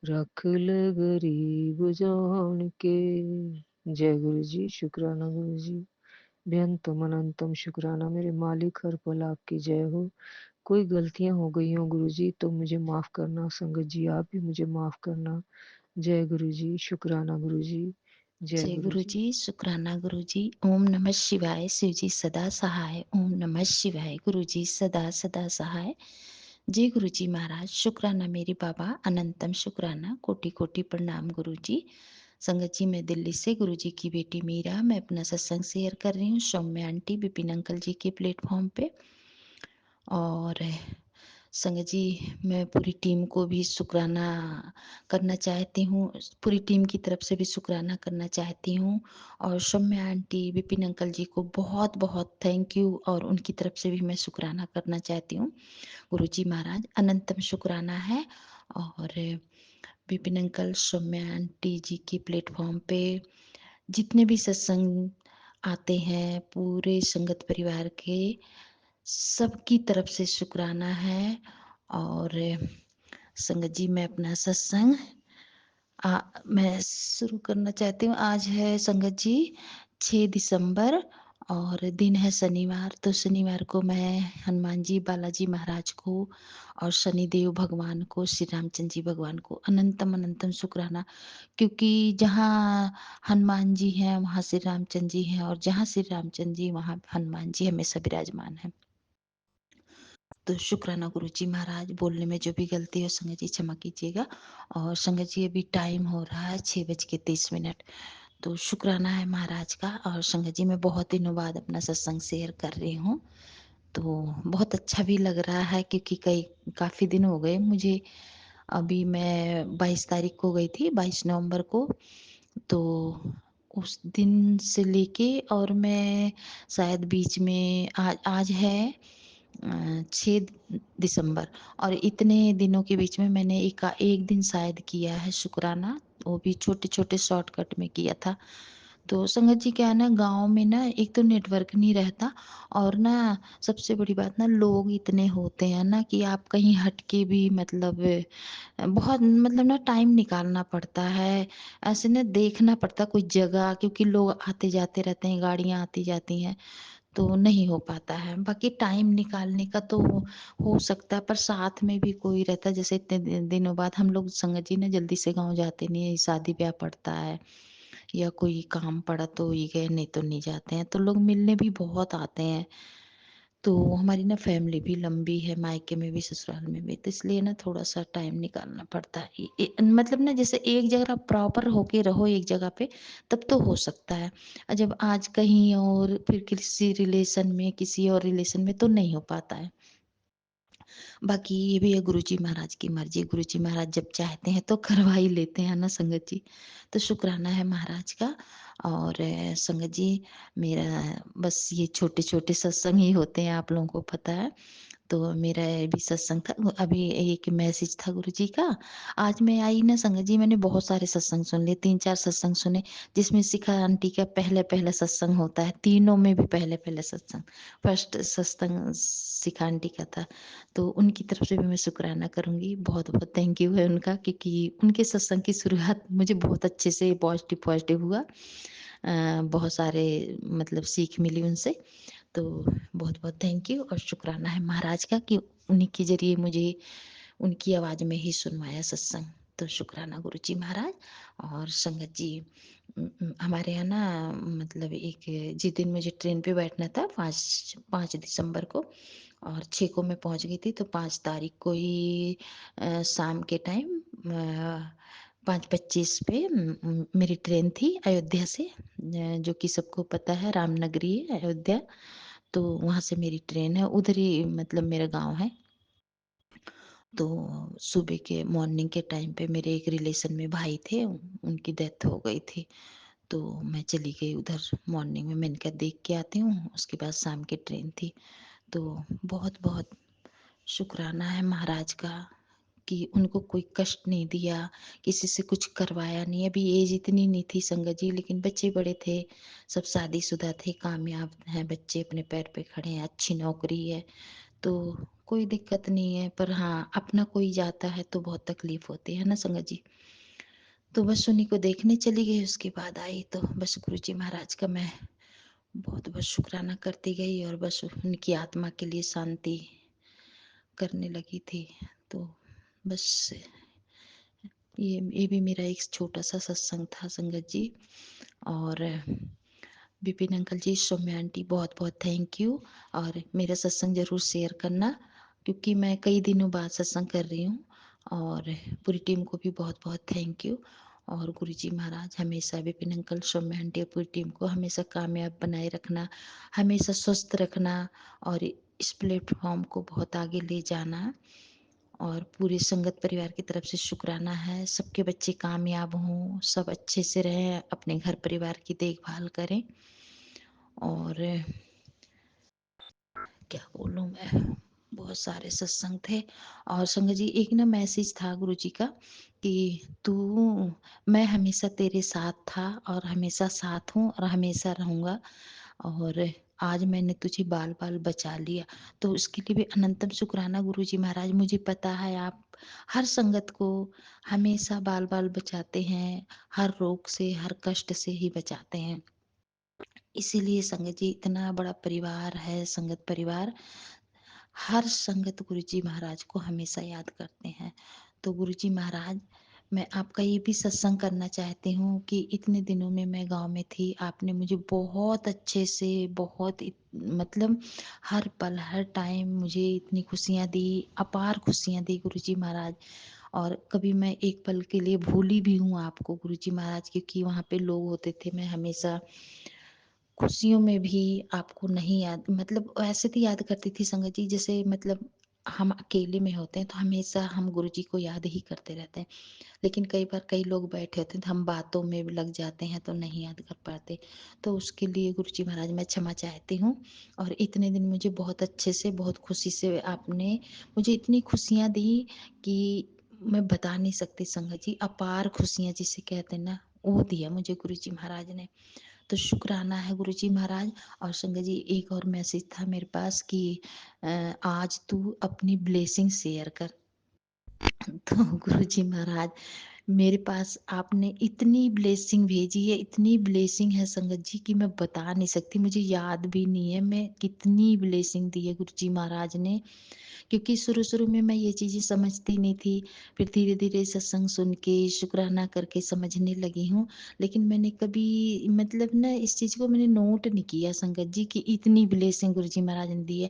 रख ले गरीब जान के। जय गुरु जी, शुक्राना गुरु जी, बेअंतम अनंतम शुक्राना मेरे मालिक, हर पल आपकी जय हो। कोई गलतियां हो गई हो गुरु जी तो मुझे माफ करना, संगत जी आप भी मुझे माफ करना। जय गुरु जी, शुक्राना गुरु जी, जय जय गुरु गुरु जी। जी, शुक्राना गुरु जी। ओम नमः शिवाय, शिव जी सदा सहाय। ओम नमः शिवाय, गुरु जी सदा सदा सहाय। जय गुरु जी महाराज, शुक्राना मेरे बाबा, अनंतम शुक्राना, कोटि कोटि प्रणाम गुरु जी। संगत जी, मैं दिल्ली से गुरु जी की बेटी मीरा, मैं अपना सत्संग शेयर कर रही हूँ सौम्या आंटी विपिन अंकल जी के प्लेटफॉर्म पे। और संगत जी, मैं पूरी टीम को भी शुक्राना करना चाहती हूँ, पूरी टीम की तरफ से भी शुक्राना करना चाहती हूँ। और सौम्या आंटी विपिन अंकल जी को बहुत बहुत थैंक यू, और उनकी तरफ से भी मैं शुक्राना करना चाहती हूँ। गुरु जी महाराज, अनंतम शुक्राना है। और विपिन अंकल, सौम्या आंटी जी की प्लेटफॉर्म पे जितने भी सत्संग आते हैं, पूरे संगत परिवार के सबकी तरफ से शुक्राना है। और संगत जी, मैं अपना सत्संग मैं शुरू करना चाहती हूँ। आज है संगत जी 6 दिसंबर और दिन है शनिवार। तो शनिवार को मैं हनुमान जी बालाजी महाराज को और शनिदेव भगवान को, श्री रामचंद्र जी भगवान को अनंतम अनंतम शुक्राना, क्योंकि जहाँ हनुमान जी हैं वहाँ श्री रामचंद्र जी हैं, और जहाँ श्री रामचंद्र जी वहाँ हनुमान जी हमेशा विराजमान है। तो शुक्राना गुरु जी महाराज, बोलने में जो भी गलती हो संगत जी क्षमा कीजिएगा। और संगत जी, अभी टाइम हो रहा है 6:30। तो शुक्राना है महाराज का। और संगत जी, मैं बहुत दिनों बाद अपना सत्संग शेयर कर रही हूँ, तो बहुत अच्छा भी लग रहा है, क्योंकि काफ़ी दिन हो गए मुझे। अभी मैं 22 तारीख को गई थी, 22 नवंबर को। तो उस दिन से लेके, और मैं शायद बीच में आज है 6 दिसंबर, और इतने दिनों के बीच में मैंने एक दिन शायद किया है शुक्राना, वो भी छोटे छोटे शॉर्टकट में किया था। तो संगत जी, क्या है ना, गांव में ना एक तो नेटवर्क नहीं रहता, और ना सबसे बड़ी बात ना, लोग इतने होते हैं ना कि आप कहीं हटके भी मतलब बहुत मतलब ना टाइम निकालना पड़ता है। ऐसे ना देखना पड़ता कोई जगह, क्योंकि लोग आते जाते रहते हैं, गाड़ियां आती जाती हैं, तो नहीं हो पाता है। बाकी टाइम निकालने का तो हो सकता है, पर साथ में भी कोई रहता है। जैसे इतने दिनों बाद हम लोग संगत जी ना जल्दी से गांव जाते नहीं है, शादी ब्याह पड़ता है या कोई काम पड़ा तो ही गए, नहीं तो नहीं जाते हैं। तो लोग मिलने भी बहुत आते हैं। तो हमारी ना फैमिली भी लंबी है, मायके में भी ससुराल में भी, तो इसलिए ना थोड़ा सा टाइम निकालना पड़ता है। मतलब ना, जैसे एक जगह प्रॉपर होके रहो एक जगह पे, तब तो हो सकता है। जब आज कहीं और फिर किसी रिलेशन में, किसी और रिलेशन में, तो नहीं हो पाता है। बाकी ये भी है गुरुजी महाराज की मर्जी, गुरुजी महाराज जब चाहते हैं तो करवा ही लेते हैं ना संगत जी। तो शुक्राना है महाराज का। और संगत जी, मेरा बस ये छोटे छोटे सत्संग ही होते हैं, आप लोगों को पता है। तो मेरा भी सत्संग था, अभी एक मैसेज था गुरु जी का। आज मैं आई ना संगत जी, मैंने बहुत सारे सत्संग सुन लिए, 3-4 सत्संग सुने, जिसमें शिखा आंटी का पहले पहले सत्संग होता है, तीनों में भी पहले पहले सत्संग। फर्स्ट सत्संग शिखा आंटी का था, तो उनकी तरफ से भी मैं शुक्राना करूंगी। बहुत बहुत थैंक यू है उनका, क्योंकि उनके सत्संग की शुरुआत मुझे बहुत अच्छे से पॉजिटिव पॉजिटिव हुआ। बहुत सारे मतलब सीख मिली उनसे। तो बहुत बहुत थैंक यू और शुक्राना है महाराज का, कि उन्हीं के जरिए मुझे उनकी आवाज़ में ही सुनवाया सत्संग। तो शुक्राना गुरु जी महाराज। और संगत जी, हमारे यहाँ ना मतलब एक, जिस दिन मुझे ट्रेन पे बैठना था 5 दिसंबर को, और 6 को मैं पहुंच गई थी, तो 5 तारीख को ही शाम के टाइम 5:25 पे मेरी ट्रेन थी अयोध्या से, जो कि सबको पता है रामनगरी है अयोध्या। तो वहाँ से मेरी ट्रेन है, उधर ही मतलब मेरा गांव है। तो सुबह के मॉर्निंग के टाइम पे मेरे एक रिलेशन में भाई थे, उनकी डेथ हो गई थी। तो मैं चली गई उधर मॉर्निंग में, मैंने कहा देख के आती हूँ, उसके बाद शाम की ट्रेन थी। तो बहुत बहुत शुक्राना है महाराज का, कि उनको कोई कष्ट नहीं दिया, किसी से कुछ करवाया नहीं। अभी एज इतनी नहीं थी संगत जी, लेकिन बच्चे बड़े थे, सब शादीशुदा थे, कामयाब हैं बच्चे, अपने पैर पे खड़े हैं, अच्छी नौकरी है, तो कोई दिक्कत नहीं है। पर हाँ, अपना कोई जाता है तो बहुत तकलीफ होती है ना संगत जी। तो बस उन्हीं को देखने चली गई, उसके बाद आई तो बस गुरुजी महाराज का मैं बहुत बहुत शुक्राना करती गई और बस उनकी आत्मा के लिए शांति करने लगी थी। तो बस ये भी मेरा एक छोटा सा सत्संग था संगत जी। और विपिन अंकल जी, सौम्या आंटी, बहुत बहुत थैंक यू। और मेरा सत्संग जरूर शेयर करना, क्योंकि मैं कई दिनों बाद सत्संग कर रही हूँ। और पूरी टीम को भी बहुत बहुत थैंक यू। और गुरुजी महाराज हमेशा विपिन अंकल, सौम्या आंटी और पूरी टीम को हमेशा कामयाब बनाए रखना, हमेशा स्वस्थ रखना और इस प्लेटफॉर्म को बहुत आगे ले जाना। और पूरे संगत परिवार की तरफ से शुक्राना है, सबके बच्चे कामयाब हों, सब अच्छे से रहें, अपने घर परिवार की देखभाल करें। और क्या बोलूं मैं, बहुत सारे सत्संग थे। और संगत जी एक ना मैसेज था गुरु जी का कि तू, मैं हमेशा तेरे साथ था और हमेशा साथ हूँ और हमेशा रहूंगा, और आज मैंने तुझे बाल बाल बचा लिया। तो उसके लिए भी अनंतम शुक्राना गुरु जी महाराज। मुझे पता है आप हर संगत को हमेशा बाल बाल बचाते हैं, हर रोग से हर कष्ट से ही बचाते हैं। इसीलिए संगत जी इतना बड़ा परिवार है, संगत परिवार हर संगत गुरुजी महाराज को हमेशा याद करते हैं। तो गुरुजी महाराज, मैं आपका ये भी सत्संग करना चाहती हूँ कि इतने दिनों में मैं गांव में थी, आपने मुझे बहुत अच्छे से, मतलब हर पल हर टाइम मुझे इतनी खुशियाँ दी, अपार खुशियाँ दी गुरुजी महाराज। और कभी मैं एक पल के लिए भूली भी हूँ आपको गुरुजी महाराज, क्योंकि वहाँ पे लोग होते थे, मैं हमेशा खुशियों में भी आपको नहीं याद, मतलब ऐसे तो याद करती थी संगत जी, जैसे मतलब हम अकेले में होते हैं तो हमेशा हम गुरु जी को याद ही करते रहते हैं। लेकिन कई बार कई लोग बैठे होते हैं तो हम बातों में लग जाते हैं तो नहीं याद कर पाते। तो उसके लिए गुरु जी महाराज मैं क्षमा चाहती हूँ। और इतने दिन मुझे बहुत अच्छे से, बहुत खुशी से आपने मुझे इतनी खुशियाँ दी कि मैं बता नहीं सकती संगत जी, अपार खुशियाँ जिसे कहते हैं ना, वो दिया मुझे गुरु जी महाराज ने। तो शुक्राना है गुरुजी महाराज। और संगत जी एक और मैसेज था मेरे पास कि आज तू अपनी ब्लेसिंग शेयर कर। तो गुरुजी महाराज, मेरे पास आपने इतनी ब्लेसिंग भेजी है, इतनी ब्लेसिंग है संगत जी कि मैं बता नहीं सकती, मुझे याद भी नहीं है मैं कितनी ब्लेसिंग दी है गुरुजी महाराज ने। क्योंकि शुरू शुरू में मैं ये चीजें समझती नहीं थी, फिर धीरे धीरे सत्संग सुन के शुक्राना करके समझने लगी हूँ। लेकिन मैंने कभी मतलब ना इस चीज को मैंने नोट नहीं किया संगत जी कि इतनी ब्लेसिंग गुरु जी महाराज ने दी है।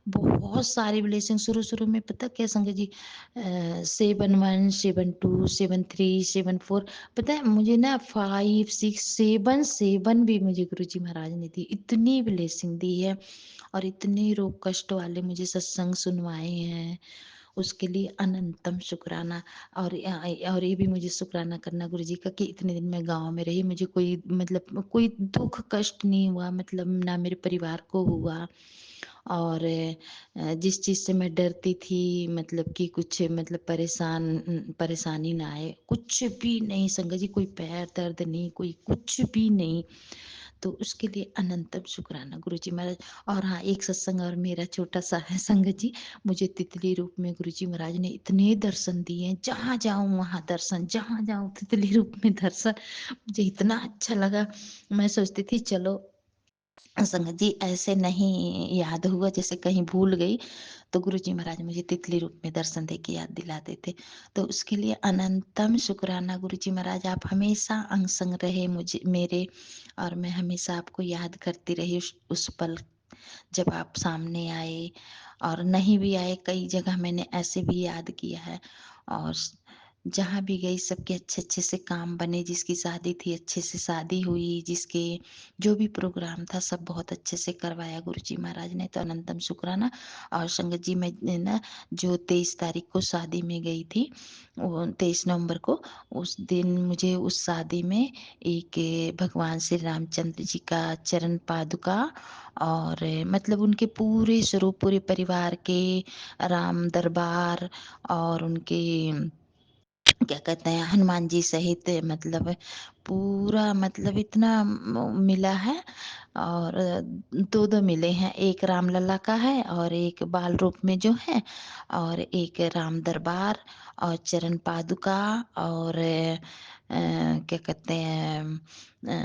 बहुत सारी ब्लेसिंग शुरू शुरू में, पता क्या संगत जी, 7 1 7 2 7 3 7 4, पता है मुझे ना 5 6 7 7 भी मुझे गुरु जी महाराज ने दी, इतनी ब्लेसिंग दी है। और इतने रोग कष्ट वाले मुझे सत्संग सुनवाए हैं, उसके लिए अनंतम शुक्राना। और ये भी मुझे शुक्राना करना गुरु जी का कि इतने दिन मैं गांव में रही, मुझे कोई मतलब कोई दुख कष्ट नहीं हुआ, मतलब ना मेरे परिवार को हुआ। और जिस चीज से मैं डरती थी, मतलब कि कुछ मतलब परेशानी ना आए, कुछ भी नहीं संगत जी, कोई पैर दर्द नहीं, कोई कुछ भी नहीं। तो उसके लिए अनंतम शुक्राना गुरु जी महाराज। और हाँ, एक सत्संग और मेरा छोटा सा है संगत जी, मुझे तितली रूप में गुरु जी महाराज ने इतने दर्शन दिए हैं, जहाँ जाऊं वहां दर्शन, जहाँ जाऊं तितली रूप में दर्शन, मुझे इतना अच्छा लगा। मैं सोचती थी चलो संगत जी ऐसे नहीं याद हुआ, जैसे कहीं भूल गई, तो गुरु जी महाराज मुझे तितली रूप में दर्शन दे के याद दिलाते थे। तो उसके लिए अनंतम शुक्राना गुरु जी महाराज, आप हमेशा अंग संग रहे मुझे मेरे, और मैं हमेशा आपको याद करती रही उस पल जब आप सामने आए, और नहीं भी आए, कई जगह मैंने ऐसे भी याद किया है। और जहाँ भी गई सबके अच्छे-अच्छे से काम बने, जिसकी शादी थी अच्छे से शादी हुई, जिसके जो भी प्रोग्राम था सब बहुत अच्छे से करवाया गुरुजी महाराज ने, तो अनंतम शुक्राना। और संगत जी मैं ना जो 23 तारीख को शादी में गई थी, वो 23 नवंबर को, उस दिन मुझे उस शादी में एक भगवान श्री रामचंद्र जी का चरण पादुका और मतलब उनके पूरे स्वरूप, पूरे परिवार के राम दरबार और उनके क्या कहते हैं हनुमान जी सहित, मतलब पूरा मतलब इतना मिला है। और दो दो मिले हैं, एक रामलला का है और एक बाल रूप में जो है, और एक राम दरबार और चरण पादुका और क्या कहते हैं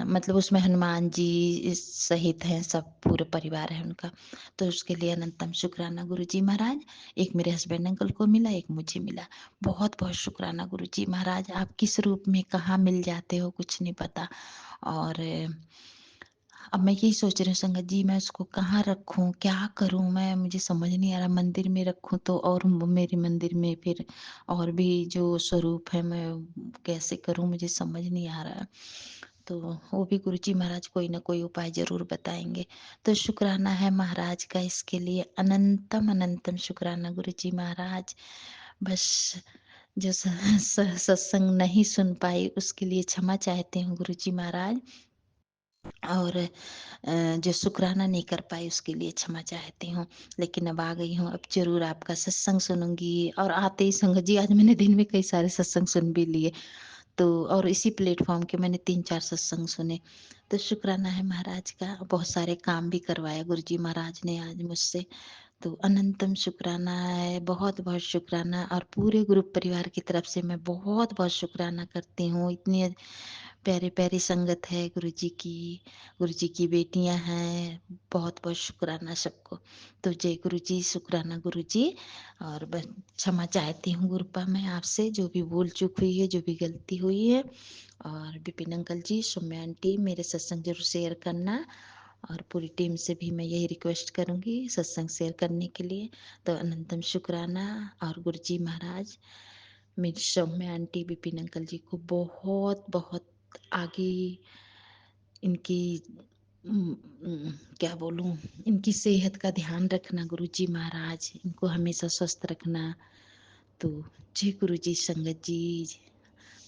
मतलब उसमें हनुमान जी सहित हैं, सब पूरे परिवार है उनका। तो उसके लिए अनंतम शुक्राना गुरुजी महाराज। एक मेरे हस्बैंड अंकल को मिला, एक मुझे मिला। बहुत बहुत शुक्राना गुरुजी महाराज। आप किस रूप में कहाँ मिल जाते हो कुछ नहीं पता। और अब मैं यही सोच रही हूँ संगत जी, मैं उसको कहाँ रखूँ, क्या करूँ, मैं मुझे समझ नहीं आ रहा। मंदिर में रखूँ तो और मेरे मंदिर में फिर और भी जो स्वरूप है मैं कैसे करूँ, मुझे समझ नहीं आ रहा। तो वो भी गुरुजी महाराज कोई ना कोई उपाय जरूर बताएंगे। तो शुक्राना है महाराज का इसके लिए, अनंतम अनंतम शुक्राना गुरुजी महाराज। बस जो सत्संग नहीं सुन पाई उसके लिए क्षमा चाहती हूँ गुरुजी महाराज, और जो शुक्राना नहीं कर पाई उसके लिए क्षमा चाहती हूँ। लेकिन अब आ गई हूँ, अब जरूर आपका सत्संग सुनूंगी। और आते ही संगत जी आज मैंने दिन में कई सारे सत्संग सुन भी लिए, तो और इसी प्लेटफॉर्म के मैंने 3-4 सत्संग सुने। तो शुक्राना है महाराज का, बहुत सारे काम भी करवाया गुरुजी महाराज ने आज मुझसे। तो अनंतम शुक्राना है, बहुत बहुत शुक्राना। और पूरे ग्रुप परिवार की तरफ से मैं बहुत बहुत शुक्राना करती हूँ। इतनी प्यारी प्यारी संगत है गुरु जी की बेटियां हैं। बहुत बहुत शुक्राना सबको। तो जय गुरु जी, शुक्राना गुरु जी। और बस क्षमा चाहती हूँ गुरुपा मैं आपसे, जो भी भूल चूक हुई है, जो भी गलती हुई है। और विपिन अंकल जी, सौम्या आंटी, मेरे सत्संग जरूर शेयर करना। और पूरी टीम से भी मैं यही रिक्वेस्ट करूंगी सत्संग शेयर करने के लिए। तो अनंतम शुक्राना। और गुरु जी महाराज, मेरी सौम्या आंटी, विपिन अंकल जी को बहुत बहुत आगे इनकी क्या बोलूं, इनकी सेहत का ध्यान रखना गुरु जी महाराज, इनको हमेशा स्वस्थ रखना। तो जय गुरु जी संगत जी,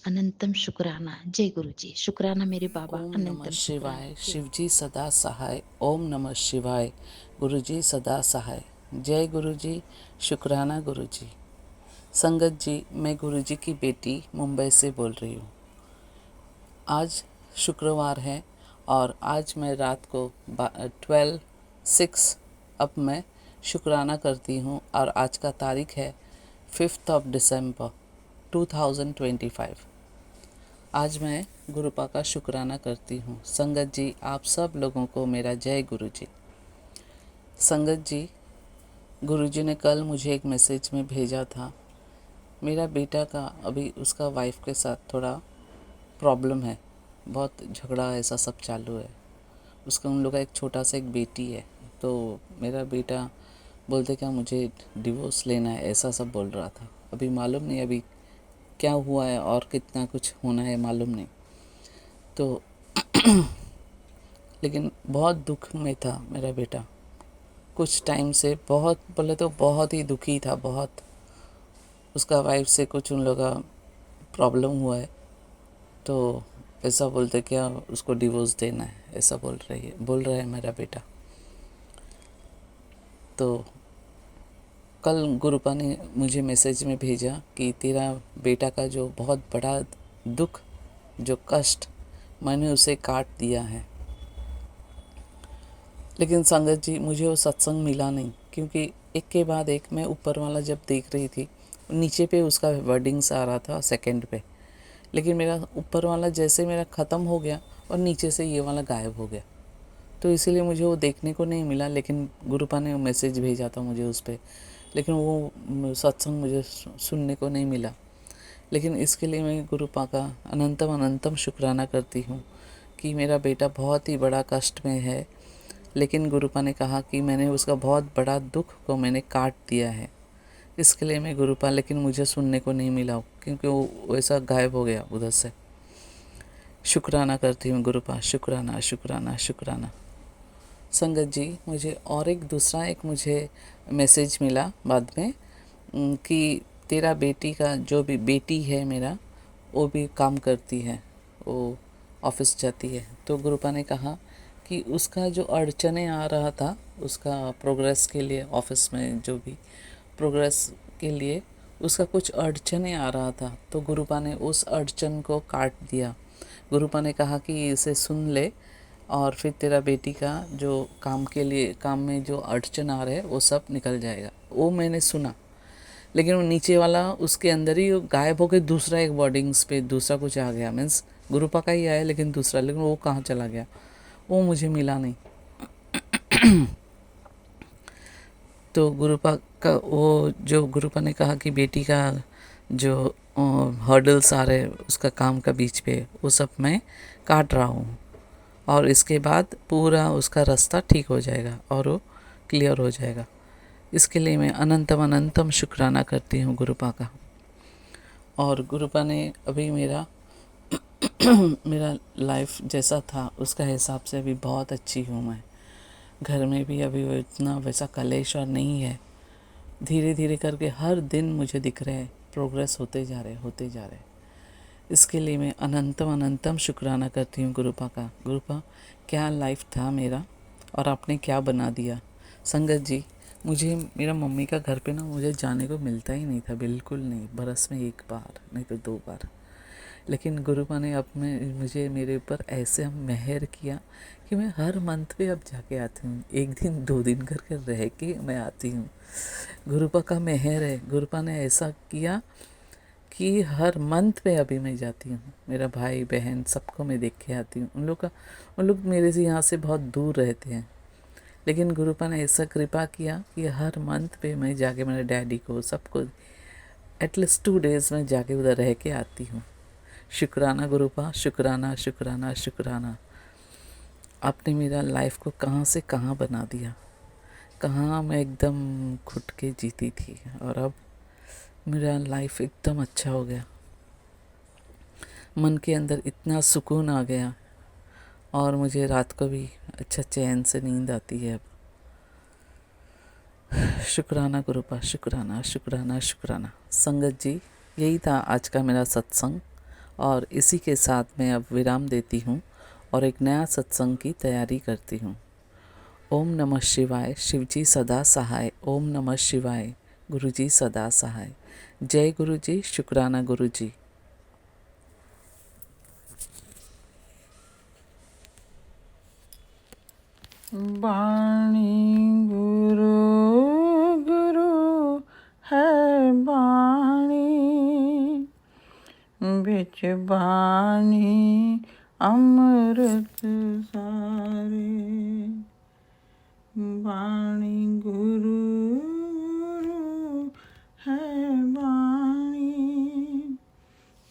अनंतम शुक्राना। जय गुरु जी, शुक्राना मेरे बाबा, ओम नमः अनंतम शुक्राना। शिवाय। शिवजी सदा सहाय। ओम नमः शिवाय। गुरुजी सदा सहाय। जय गुरुजी, शुक्राना गुरुजी। संगत जी, मैं गुरुजी की बेटी मुंबई से बोल रही हूँ। आज शुक्रवार है और आज मैं रात को 12:06 अब मैं शुक्राना करती हूँ और आज का तारीख है 5 दिसंबर 2025। आज मैं गुरुपा का शुक्राना करती हूँ। संगत जी, आप सब लोगों को मेरा जय गुरु जी। संगत जी, गुरु जी ने कल मुझे एक मैसेज में भेजा था, मेरा बेटा का अभी उसका वाइफ के साथ थोड़ा प्रॉब्लम है, बहुत झगड़ा ऐसा सब चालू है। उसका उन लोग का एक छोटा सा एक बेटी है, तो मेरा बेटा बोलते क्या मुझे डिवोर्स लेना है, ऐसा सब बोल रहा था। अभी मालूम नहीं अभी क्या हुआ है और कितना कुछ होना है मालूम नहीं। तो लेकिन बहुत दुख में था मेरा बेटा, कुछ टाइम से बहुत, बोले तो बहुत ही दुखी था बहुत। उसका वाइफ से कुछ उन लोग का प्रॉब्लम हुआ है, तो ऐसा बोलते क्या उसको डिवोर्स देना है, ऐसा बोल रहा है मेरा बेटा। तो कल गुरुपा ने मुझे मैसेज में भेजा कि तेरा बेटा का जो बहुत बड़ा दुख, जो कष्ट, मैंने उसे काट दिया है। लेकिन संगत जी, मुझे वो सत्संग मिला नहीं, क्योंकि एक के बाद एक मैं ऊपर वाला जब देख रही थी, नीचे पे उसका वर्डिंग्स आ रहा था सेकंड पे, लेकिन मेरा ऊपर वाला जैसे मेरा ख़त्म हो गया और नीचे से ये वाला गायब हो गया, तो इसीलिए मुझे वो देखने को नहीं मिला। लेकिन गुरुपा ने मैसेज भेजा था मुझे उस पर, लेकिन वो सत्संग मुझे सुनने को नहीं मिला। लेकिन इसके लिए मैं गुरुपा का अनंतम अनंतम शुक्राना करती हूँ कि मेरा बेटा बहुत ही बड़ा कष्ट में है, लेकिन गुरुपा ने कहा कि मैंने उसका बहुत बड़ा दुख को मैंने काट दिया है। इसके लिए मैं गुरुपाल, लेकिन मुझे सुनने को नहीं मिला क्योंकि वो वैसा गायब हो गया उधर से। शुक्राना करती हूँ गुरुपाल, शुक्राना शुक्राना शुक्राना। संगत जी, मुझे और एक दूसरा मुझे मैसेज मिला बाद में कि तेरा बेटी का जो भी बेटी है मेरा, वो भी काम करती है, वो ऑफिस जाती है। तो गुरुपा ने कहा कि उसका जो अड़चने आ रहा था उसका प्रोग्रेस के लिए, ऑफिस में जो भी प्रोग्रेस के लिए उसका कुछ अड़चने आ रहा था, तो गुरुपा ने उस अड़चन को काट दिया। गुरुपा ने कहा कि इसे सुन ले और फिर तेरा बेटी का जो काम के लिए, काम में जो अड़चन आ रहे हैं वो सब निकल जाएगा। वो मैंने सुना, लेकिन वो नीचे वाला उसके अंदर ही गायब हो के दूसरा एक वर्डिंग्स पे दूसरा कुछ आ गया। मीन्स गुरुपा का ही आया लेकिन दूसरा, लेकिन वो कहाँ चला गया वो मुझे मिला नहीं। तो गुरुपा का वो जो गुरुपा ने कहा कि बेटी का जो हर्डल्स आ रहे उसका काम का बीच पे, वो सब मैं काट रहा हूँ और इसके बाद पूरा उसका रास्ता ठीक हो जाएगा और वो क्लियर हो जाएगा। इसके लिए मैं अनंतम अनंतम शुक्राना करती हूँ गुरुपा का। और गुरुपा ने अभी मेरा मेरा लाइफ जैसा था उसका हिसाब से अभी बहुत अच्छी हूँ मैं। घर में भी अभी वो इतना वैसा कलेश और नहीं है। धीरे धीरे करके हर दिन मुझे दिख रहे हैं प्रोग्रेस होते जा रहे। इसके लिए मैं अनंतम अनंतम शुक्राना करती हूँ गुरुपा का। गुरुपा, क्या लाइफ था मेरा और आपने क्या बना दिया। संगत जी, मुझे मेरा मम्मी का घर पे ना मुझे जाने को मिलता ही नहीं था, बिल्कुल नहीं। बरस में 1 बार नहीं तो 2 बार। लेकिन गुरुपा ने अब मुझे मेरे ऊपर ऐसे मेहर किया कि मैं हर मंथ पे अब जाके आती हूँ। 1 दिन 2 दिन करके रह के मैं आती हूँ। गुरुपा का मेहर है। गुरुपा ने ऐसा किया कि हर मंथ पे अभी मैं जाती हूँ। मेरा भाई बहन सबको मैं देख के आती हूँ। उन लोग मेरे से यहाँ से बहुत दूर रहते हैं, लेकिन गुरुपा ने ऐसा कृपा किया कि हर मंथ पे मैं जाके मेरे डैडी को सबको एटलीस्ट 2 डेज़ में जाके उधर रह के आती हूँ। शुक्राना गुरुपा, शुक्राना शुक्राना शुक्राना। आपने मेरा लाइफ को कहाँ से कहाँ बना दिया। कहाँ मैं एकदम घुट के जीती थी और अब मेरा लाइफ एकदम अच्छा हो गया। मन के अंदर इतना सुकून आ गया और मुझे रात को भी अच्छा चैन से नींद आती है अब। शुक्राना गुरुपा, शुक्राना शुक्राना शुक्राना। संगत जी, यही था आज का मेरा सत्संग और इसी के साथ मैं अब विराम देती हूँ और एक नया सत्संग की तैयारी करती हूँ। ओम नमः शिवाय, शिवजी सदा सहाय। ओम नमः शिवाय, गुरुजी सदा सहाय। जय गुरुजी, शुक्राना गुरुजी। बाणी गुरु गुरु है बाणी, बिच बाणी अमृत सारे। बाणी गुरु गुरु है बाणी,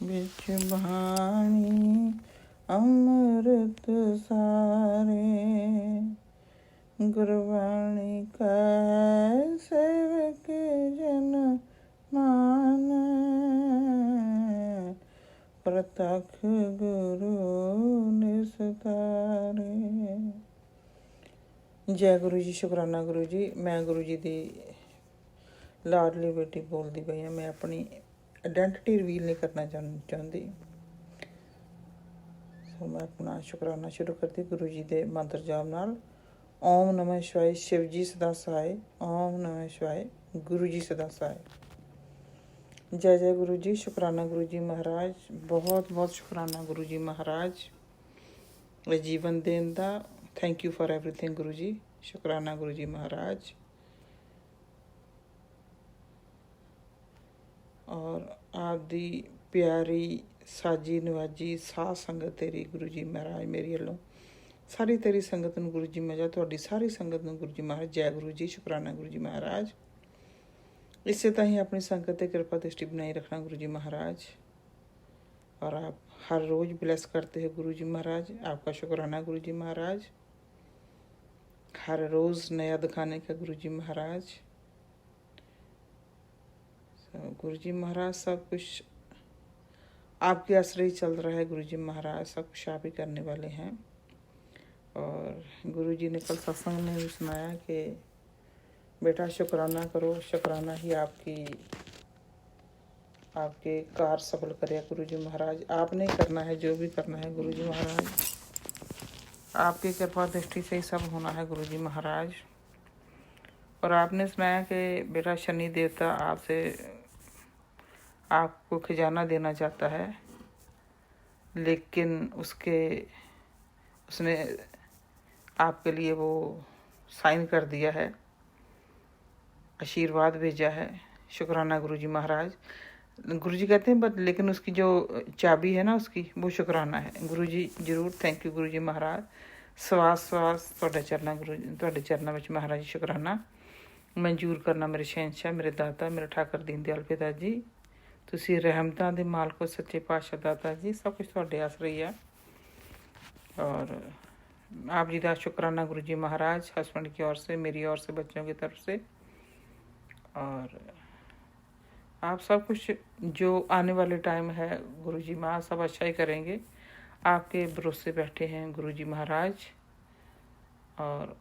बिच बाणी अमृत सारे। गुरबाणी का सेवक जन मान, प्रत्यक्ष गुरु निस्तारे। जय गुरु जी, शुकराना गुरु जी। मैं गुरु जी दी लाडली बेटी बोलती पई हाँ। मैं अपनी आइडेंटिटी रिवील नहीं करना चाहती। तो मैं अपना शुकराना शुरू करती गुरु जी के मंत्र जाप नाल। ओम नमः शिवाय, शिव जी सदा सहाय। ओम नमः शिवाय, गुरु जी सदा सहाय। जय जय गुरु जी, शुकराना गुरु जी महाराज। बहुत बहुत शुकराना गुरु जी महाराज जीवन देन दा। थैंक यू फॉर एवरीथिंग गुरु जी। शुकराना गुरु जी महाराज। और आप दी प्यारी साजी नवाजी साध संगत तेरी गुरु जी महाराज मेरी वलों सारी तेरी संगत नूं गुरु जी मजा, तुहाडी सारी संगत नूं गुरु जी महाराज। जय गुरु जी, शुकराना गुरु जी महाराज। इसे तरह अपनी संगत की कृपा दृष्टि बनाई रखना गुरु जी महाराज। और आप हर रोज ब्लेस करते हो गुरु जी महाराज, आपका शुकराना गुरु जी महाराज। हर रोज नया दिखाने का गुरु जी महाराज। गुरु जी महाराज सब कुछ आपके आश्रय चल रहा है। गुरु जी महाराज सब कुछ आप ही करने वाले हैं। और गुरु जी ने कल सत्संग में भी सुनाया कि बेटा शुक्राना करो, शुक्राना ही आपके कार्य सफल करे गुरु जी महाराज। आपने करना है जो भी करना है गुरु जी महाराज, आपकी कृपा दृष्टि से ही सब होना है गुरु जी महाराज। और आपने सुनाया कि बेटा शनि देवता आपको खजाना देना चाहता है, लेकिन उसने आपके लिए वो साइन कर दिया है, आशीर्वाद भेजा है। शुक्राना गुरु जी महाराज। गुरु जी कहते हैं बट लेकिन उसकी जो चाबी है ना उसकी, वो शुक्राना है। गुरु जी जरूर थैंक यू गुरु जी महाराज। ਸਵਾਸ ਤੁਹਾਡੇ ਚਰਨਾਂ ਵਿੱਚ ਮਹਾਰਾਜ ਜੀ ਸ਼ੁਕਰਾਨਾ ਮਨਜ਼ੂਰ ਕਰਨਾ ਮੇਰੇ ਸ਼ਹਿਨशाह, ਮੇਰੇ ਦਾਤਾ, ਮੇਰੇ ਠਾਕਰ ਦੀਨ ਦਿਆਲ ਪਿਤਾ ਜੀ। ਤੁਸੀਂ ਰਹਿਮਤਾਂ ਦੇ ਮਾਲਕੋ, ਸੱਚੇ ਪਾਤਸ਼ਾਹ ਦਾਤਾ जी, सब कुछ ਤੁਹਾਡੇ ਆਸਰੇ ਹੀ ਆ। और आप जी का शुक्राना गुरु जी महाराज, हस्बैंड की ओर से, मेरी ओर से, बच्चों की तरफ से। और आप सब कुछ जो आने वाले टाइम है गुरु जी महाराज सब अच्छा ही करेंगे। आपके भरोसे बैठे हैं गुरु जी महाराज। और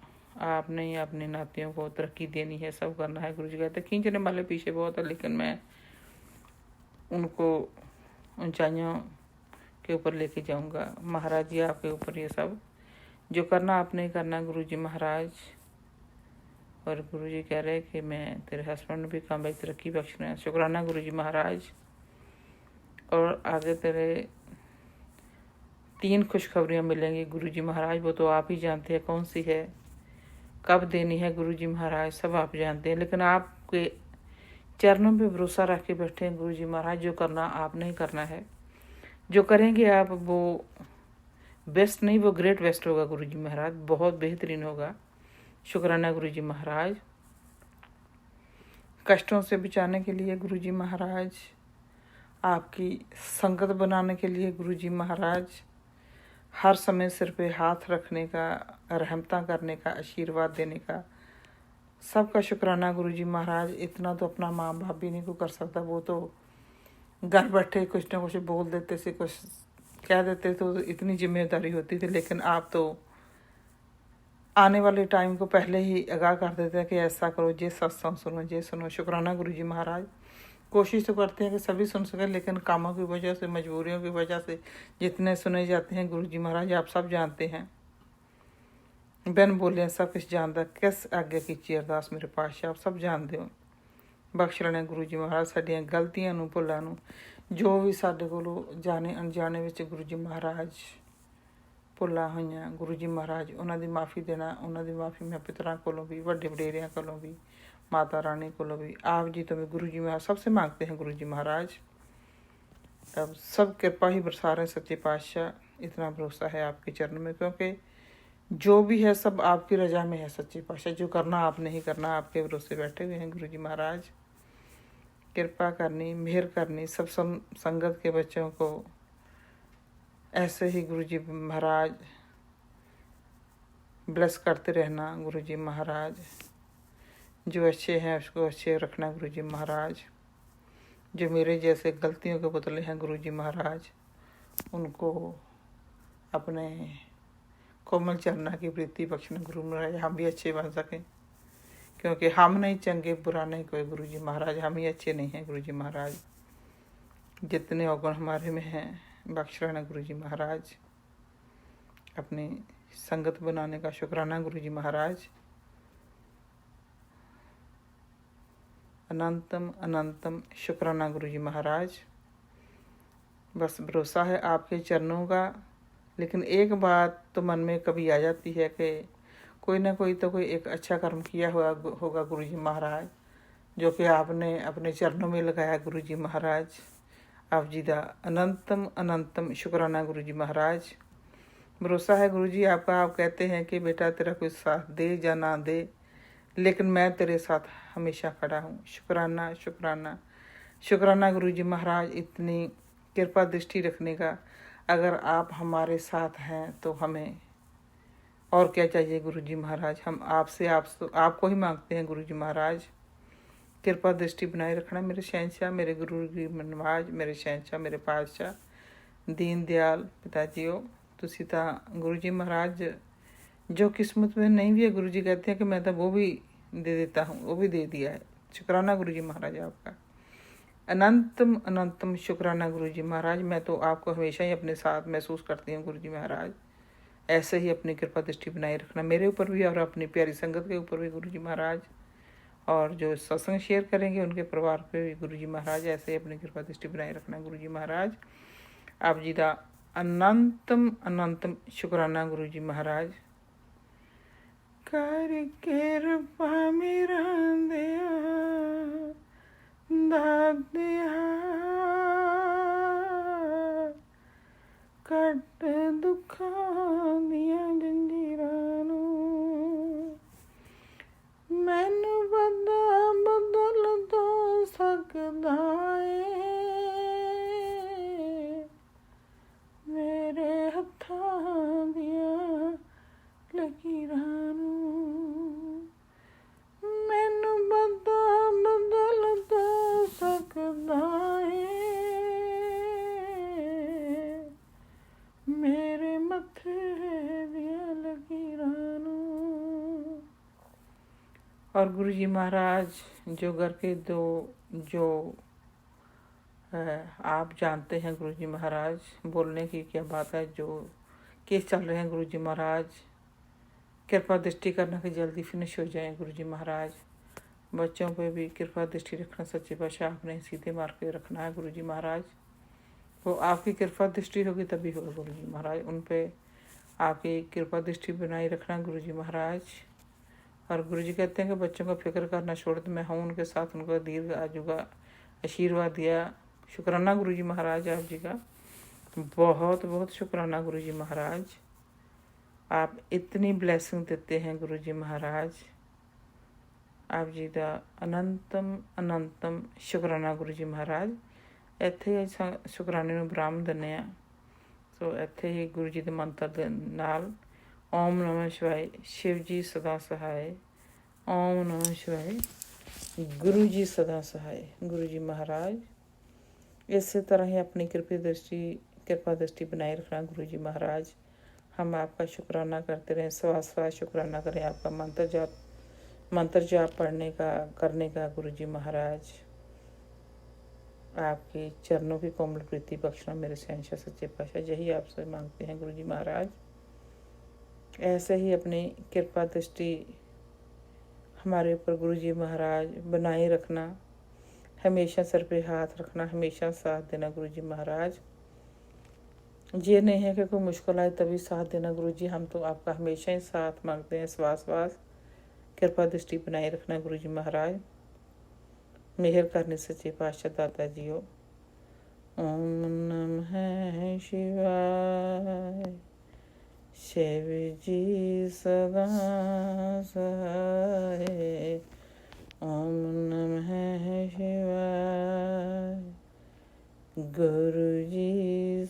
आपने ही अपने नातियों को तरक्की देनी है, सब करना है। गुरु जी कहते खींचने वाले पीछे बहुत है, लेकिन मैं उनको ऊंचाइयों के ऊपर लेके जाऊंगा। महाराज जी आपके ऊपर ये सब जो करना आपने करना गुरु जी महाराज। और गुरु जी कह रहे कि मैं तेरे हस्बैंड भी काम भाई तरक्की बख्श रहे हैं। शुक्राना गुरु जी महाराज। और आगे तेरे 3 खुशखबरियाँ मिलेंगी गुरु जी महाराज, वो तो आप ही जानते हैं कौन सी है, कब देनी है गुरु जी महाराज, सब आप जानते हैं। लेकिन आपके चरणों पे भरोसा रख के बैठे हैं गुरु जी महाराज। जो करना आपने ही करना है, जो करेंगे आप वो बेस्ट नहीं, वो ग्रेट बेस्ट होगा गुरु जी महाराज, बहुत बेहतरीन होगा। शुक्राना गुरु जी महाराज। कष्टों से बचाने के लिए गुरु जी महाराज, आपकी संगत बनाने के लिए गुरु जी महाराज, हर समय सिर पे हाथ रखने का, रहमता करने का, आशीर्वाद देने का, सबका शुक्राना गुरु जी महाराज। इतना तो अपना माँ बाप भी नहीं को कर सकता, वो तो घर बैठे कुछ ना कुछ बोल देते से, कुछ कह देते तो इतनी जिम्मेदारी होती थी। लेकिन आप तो आने वाले टाइम को पहले ही आगाह कर देते हैं कि ऐसा करो, ये सत्संग सुनो, ये सुनो। शुक्राना गुरु जी महाराज। कोशिश तो करते हैं कि सभी सुन सकें, लेकिन कामों की वजह से, मजबूरियों की वजह से जितने सुने जाते हैं गुरु जी महाराज आप सब जानते हैं। बिन बोले सब कुछ जानता, किस आगे की अरदास मेरे पातशाह आप सब जानते हो। बख्श लेने गुरु जी महाराज साडियां गलतियां नूं, भुल्लां नूं, जो भी साडे कोलों जाने अनजाने विच गुरु जी महाराज भुल्लां होईयां, गुरु जी महाराज उन्हां दी माफ़ी देना। उन्हां दी माफ़ी मैं पितरां कोलों भी, वड्डे वडेरियां कोलों भी, माता रानी कोलों भी, आप जी तो भी गुरु जी महाराज सबसे मांगते हैं गुरु जी महाराज। अब सब कृपा ही बरसा रहे सच्चे पातशाह। इतना भरोसा है आपके चरण में, क्योंकि जो भी है सब आपकी रजा में है सच्चे पातशाह। जो करना आपने ही करना, आपके भरोसे बैठे हुए हैं गुरु जी महाराज। कृपा करनी, मेहर करनी, सब संगत के बच्चों को ऐसे ही गुरु जी महाराज ब्लेस करते रहना गुरु जी महाराज। जो अच्छे हैं उसको अच्छे रखना गुरु जी महाराज। जो मेरे जैसे गलतियों के पुतले हैं गुरु जी महाराज, उनको अपने कोमल चरना की प्रीति बख्शना गुरु महाराज। हम भी अच्छे बन सकें, क्योंकि हम नहीं चंगे, बुरा नहीं कोई गुरु जी महाराज, हम ही अच्छे नहीं हैं गुरु जी महाराज। जितने अवगुण हमारे में हैं बख्श रहना गुरु जी महाराज। अपनी संगत बनाने का शुक्राना गुरु जी महाराज। अनंतम अनंतम शुक्राना गुरु जी महाराज। बस भरोसा है आपके चरणों का। लेकिन एक बात तो मन में कभी आ जाती है कि कोई ना कोई तो कोई एक अच्छा कर्म किया होगा गुरु जी महाराज, जो कि आपने अपने चरणों में लगाया गुरु जी महाराज। आप जी का अनंतम अनंतम शुक्राना गुरु जी महाराज। भरोसा है गुरु जी आपका। आप कहते हैं कि बेटा तेरा कोई साथ दे या ना दे, लेकिन मैं तेरे साथ हमेशा खड़ा हूँ। शुक्राना शुक्राना शुक्राना गुरु जी महाराज, इतनी कृपा दृष्टि रखने का। अगर आप हमारे साथ हैं तो हमें और क्या चाहिए गुरु जी महाराज। हम आपसे आपको ही मांगते हैं गुरु जी महाराज। ਕਿਰਪਾ ਦ੍ਰਿਸ਼ਟੀ ਬਣਾਏ ਰੱਖਣਾ ਮੇਰੇ ਸ਼ਹਿਨशाह, ਮੇਰੇ ਗੁਰੂ ਗਰੀਬ ਨਵਾਜ, ਮੇਰੇ ਸ਼ਹਿਨशाह, ਮੇਰੇ ਪਾਤਸ਼ਾਹ दीन दयाल पिताजी हो। तुसी तो गुरु जी महाराज जो किस्मत में नहीं भी है, गुरु जी कहते हैं कि मैं तो वो भी दे देता हूँ, वो भी दे दिया है। शुक्राना गुरु जी महाराज आपका, अनंतम अनंतम शुक्राना गुरु जी महाराज। मैं तो आपको हमेशा ही अपने साथ महसूस करती हूँ गुरु जी महाराज। ऐसे ही अपनी कृपा दृष्टि बनाए रखना मेरे ऊपर भी और अपनी प्यारी संगत के ऊपर भी गुरु जी महाराज, और जो सत्संग शेयर करेंगे उनके परिवार पे भी गुरु जी महाराज। ऐसे ही अपनी कृपा दृष्टि बनाए रखना गुरु जी महाराज। आप जी का अनंतम अनंतम शुक्राना गुरु जी महाराज। कर कृपा मेरा दया दादिया, कट दुखां दियां जंजीरां नूं, मैनू बंदा बदल तो सकदा है, मेरे हत्थां दियां लकीरां नूं, मैनू बंदा बदल तो सकदा है, मेरे मत्थे दियां लकीरां नूं। और गुरु जी महाराज जो घर के दो जो आप जानते हैं गुरु जी महाराज, बोलने की क्या बात है, जो केस चल रहे हैं गुरु जी महाराज, कृपा दृष्टि करना कि जल्दी फिनिश हो जाए गुरु जी महाराज। बच्चों पे भी कृपा दृष्टि रखना, सच्चे पातशाह आपने सीधे मार के रखना है गुरु जी महाराज। वो आपकी कृपा दृष्टि होगी तभी होगा गुरु जी महाराज, उन पे आपकी कृपा दृष्टि बनाए रखना गुरु जी महाराज। और गुरु जी कहते हैं कि बच्चों का फिक्र करना छोड़ दो, मैं हूँ उनके साथ, उनको दीर्घ आयु का आशीर्वाद दिया। शुक्राना गुरु जी महाराज आप जी का, बहुत बहुत शुक्राना गुरु जी महाराज। आप इतनी ब्लेसिंग देते हैं गुरु जी महाराज। आप जी का अनंतम अनंतम शुक्राना गुरु जी महाराज। ਇੱਥੇ ਹੀ ਸ਼ੁਕਰਾਨੇ ਨੂੰ ਵਿਰਾਮ ਦਿੰਦੇ ਹਾਂ। ਸੋ ਇੱਥੇ ਹੀ ਗੁਰੂ ਜੀ ਦੇ ਮੰਤਰ ਦੇ ਨਾਲ ਓਮ ਨਮः शिवाय, शिव जी सदा सहाय, ओम नमः शिवाय, गुरु जी सदा सहाय। गुरु जी महाराज इसी तरह ही अपनी कृपा दृष्टि बनाए रखना गुरु जी महाराज। हम आपका शुक्राना करते रहें, स्वास स्वास शुक्राना करें आपका मंत्र जाप पढ़ने का करने का गुरु जी महाराज। आपके चरणों की कोमल प्रीति बख्शना मेरे शहंशाह सच्चे पातशाह, यही आपसे मांगते हैं गुरु जी महाराज। ऐसे ही अपनी कृपा दृष्टि हमारे ऊपर गुरु जी महाराज बनाए रखना, हमेशा सर पे हाथ रखना, हमेशा साथ देना गुरु जी महाराज। ये नहीं है कि कोई मुश्किल आए तभी साथ देना गुरु जी, हम तो आपका हमेशा ही साथ मांगते हैं। श्वास कृपा दृष्टि बनाए रखना गुरु जी महाराज। मेहर करने सच्चे पातशाह दाता जी हो। ओम नमः शिवाय, शिव जी सदा सहाय। ओम नमः शिवाय, गुरु जी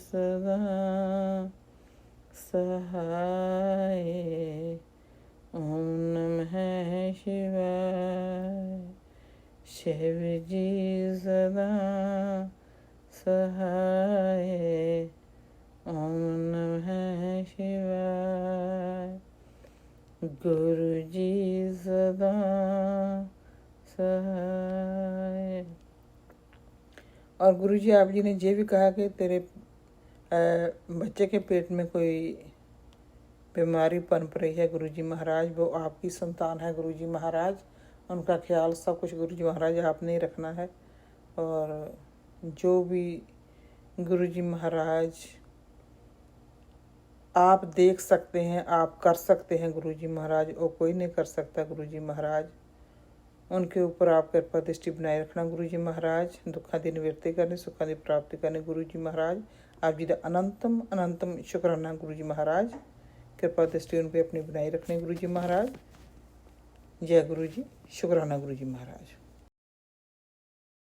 सदा सहाय। ओम नमः शिवाय, शिव जी सदा सहाय। ओम नमः शिवाय, गुरु जी सदा सहाय। और गुरु जी आप जी ने ये भी कहा कि तेरे बच्चे के पेट में कोई बीमारी पनप रही है गुरु जी महाराज, वो आपकी संतान है गुरु जी महाराज। उनका ख्याल सब कुछ गुरु जी महाराज आपने ही रखना है। और जो भी गुरु जी महाराज आप देख सकते हैं, आप कर सकते हैं गुरु जी महाराज, वो कोई नहीं कर सकता गुरु जी महाराज। उनके ऊपर आप कृपा दृष्टि बनाए रखना गुरु जी महाराज। दुखा की निवृत्ति करने, सुखा की प्राप्ति करने गुरु जी महाराज। आप जी का अनंतम अनंतम शुक्राना गुरु जी महाराज। कृपा दृष्टि उन पर अपनी बनाए रखने गुरु जी महाराज। जय गुरु जी, शुक्राना गुरु जी महाराज।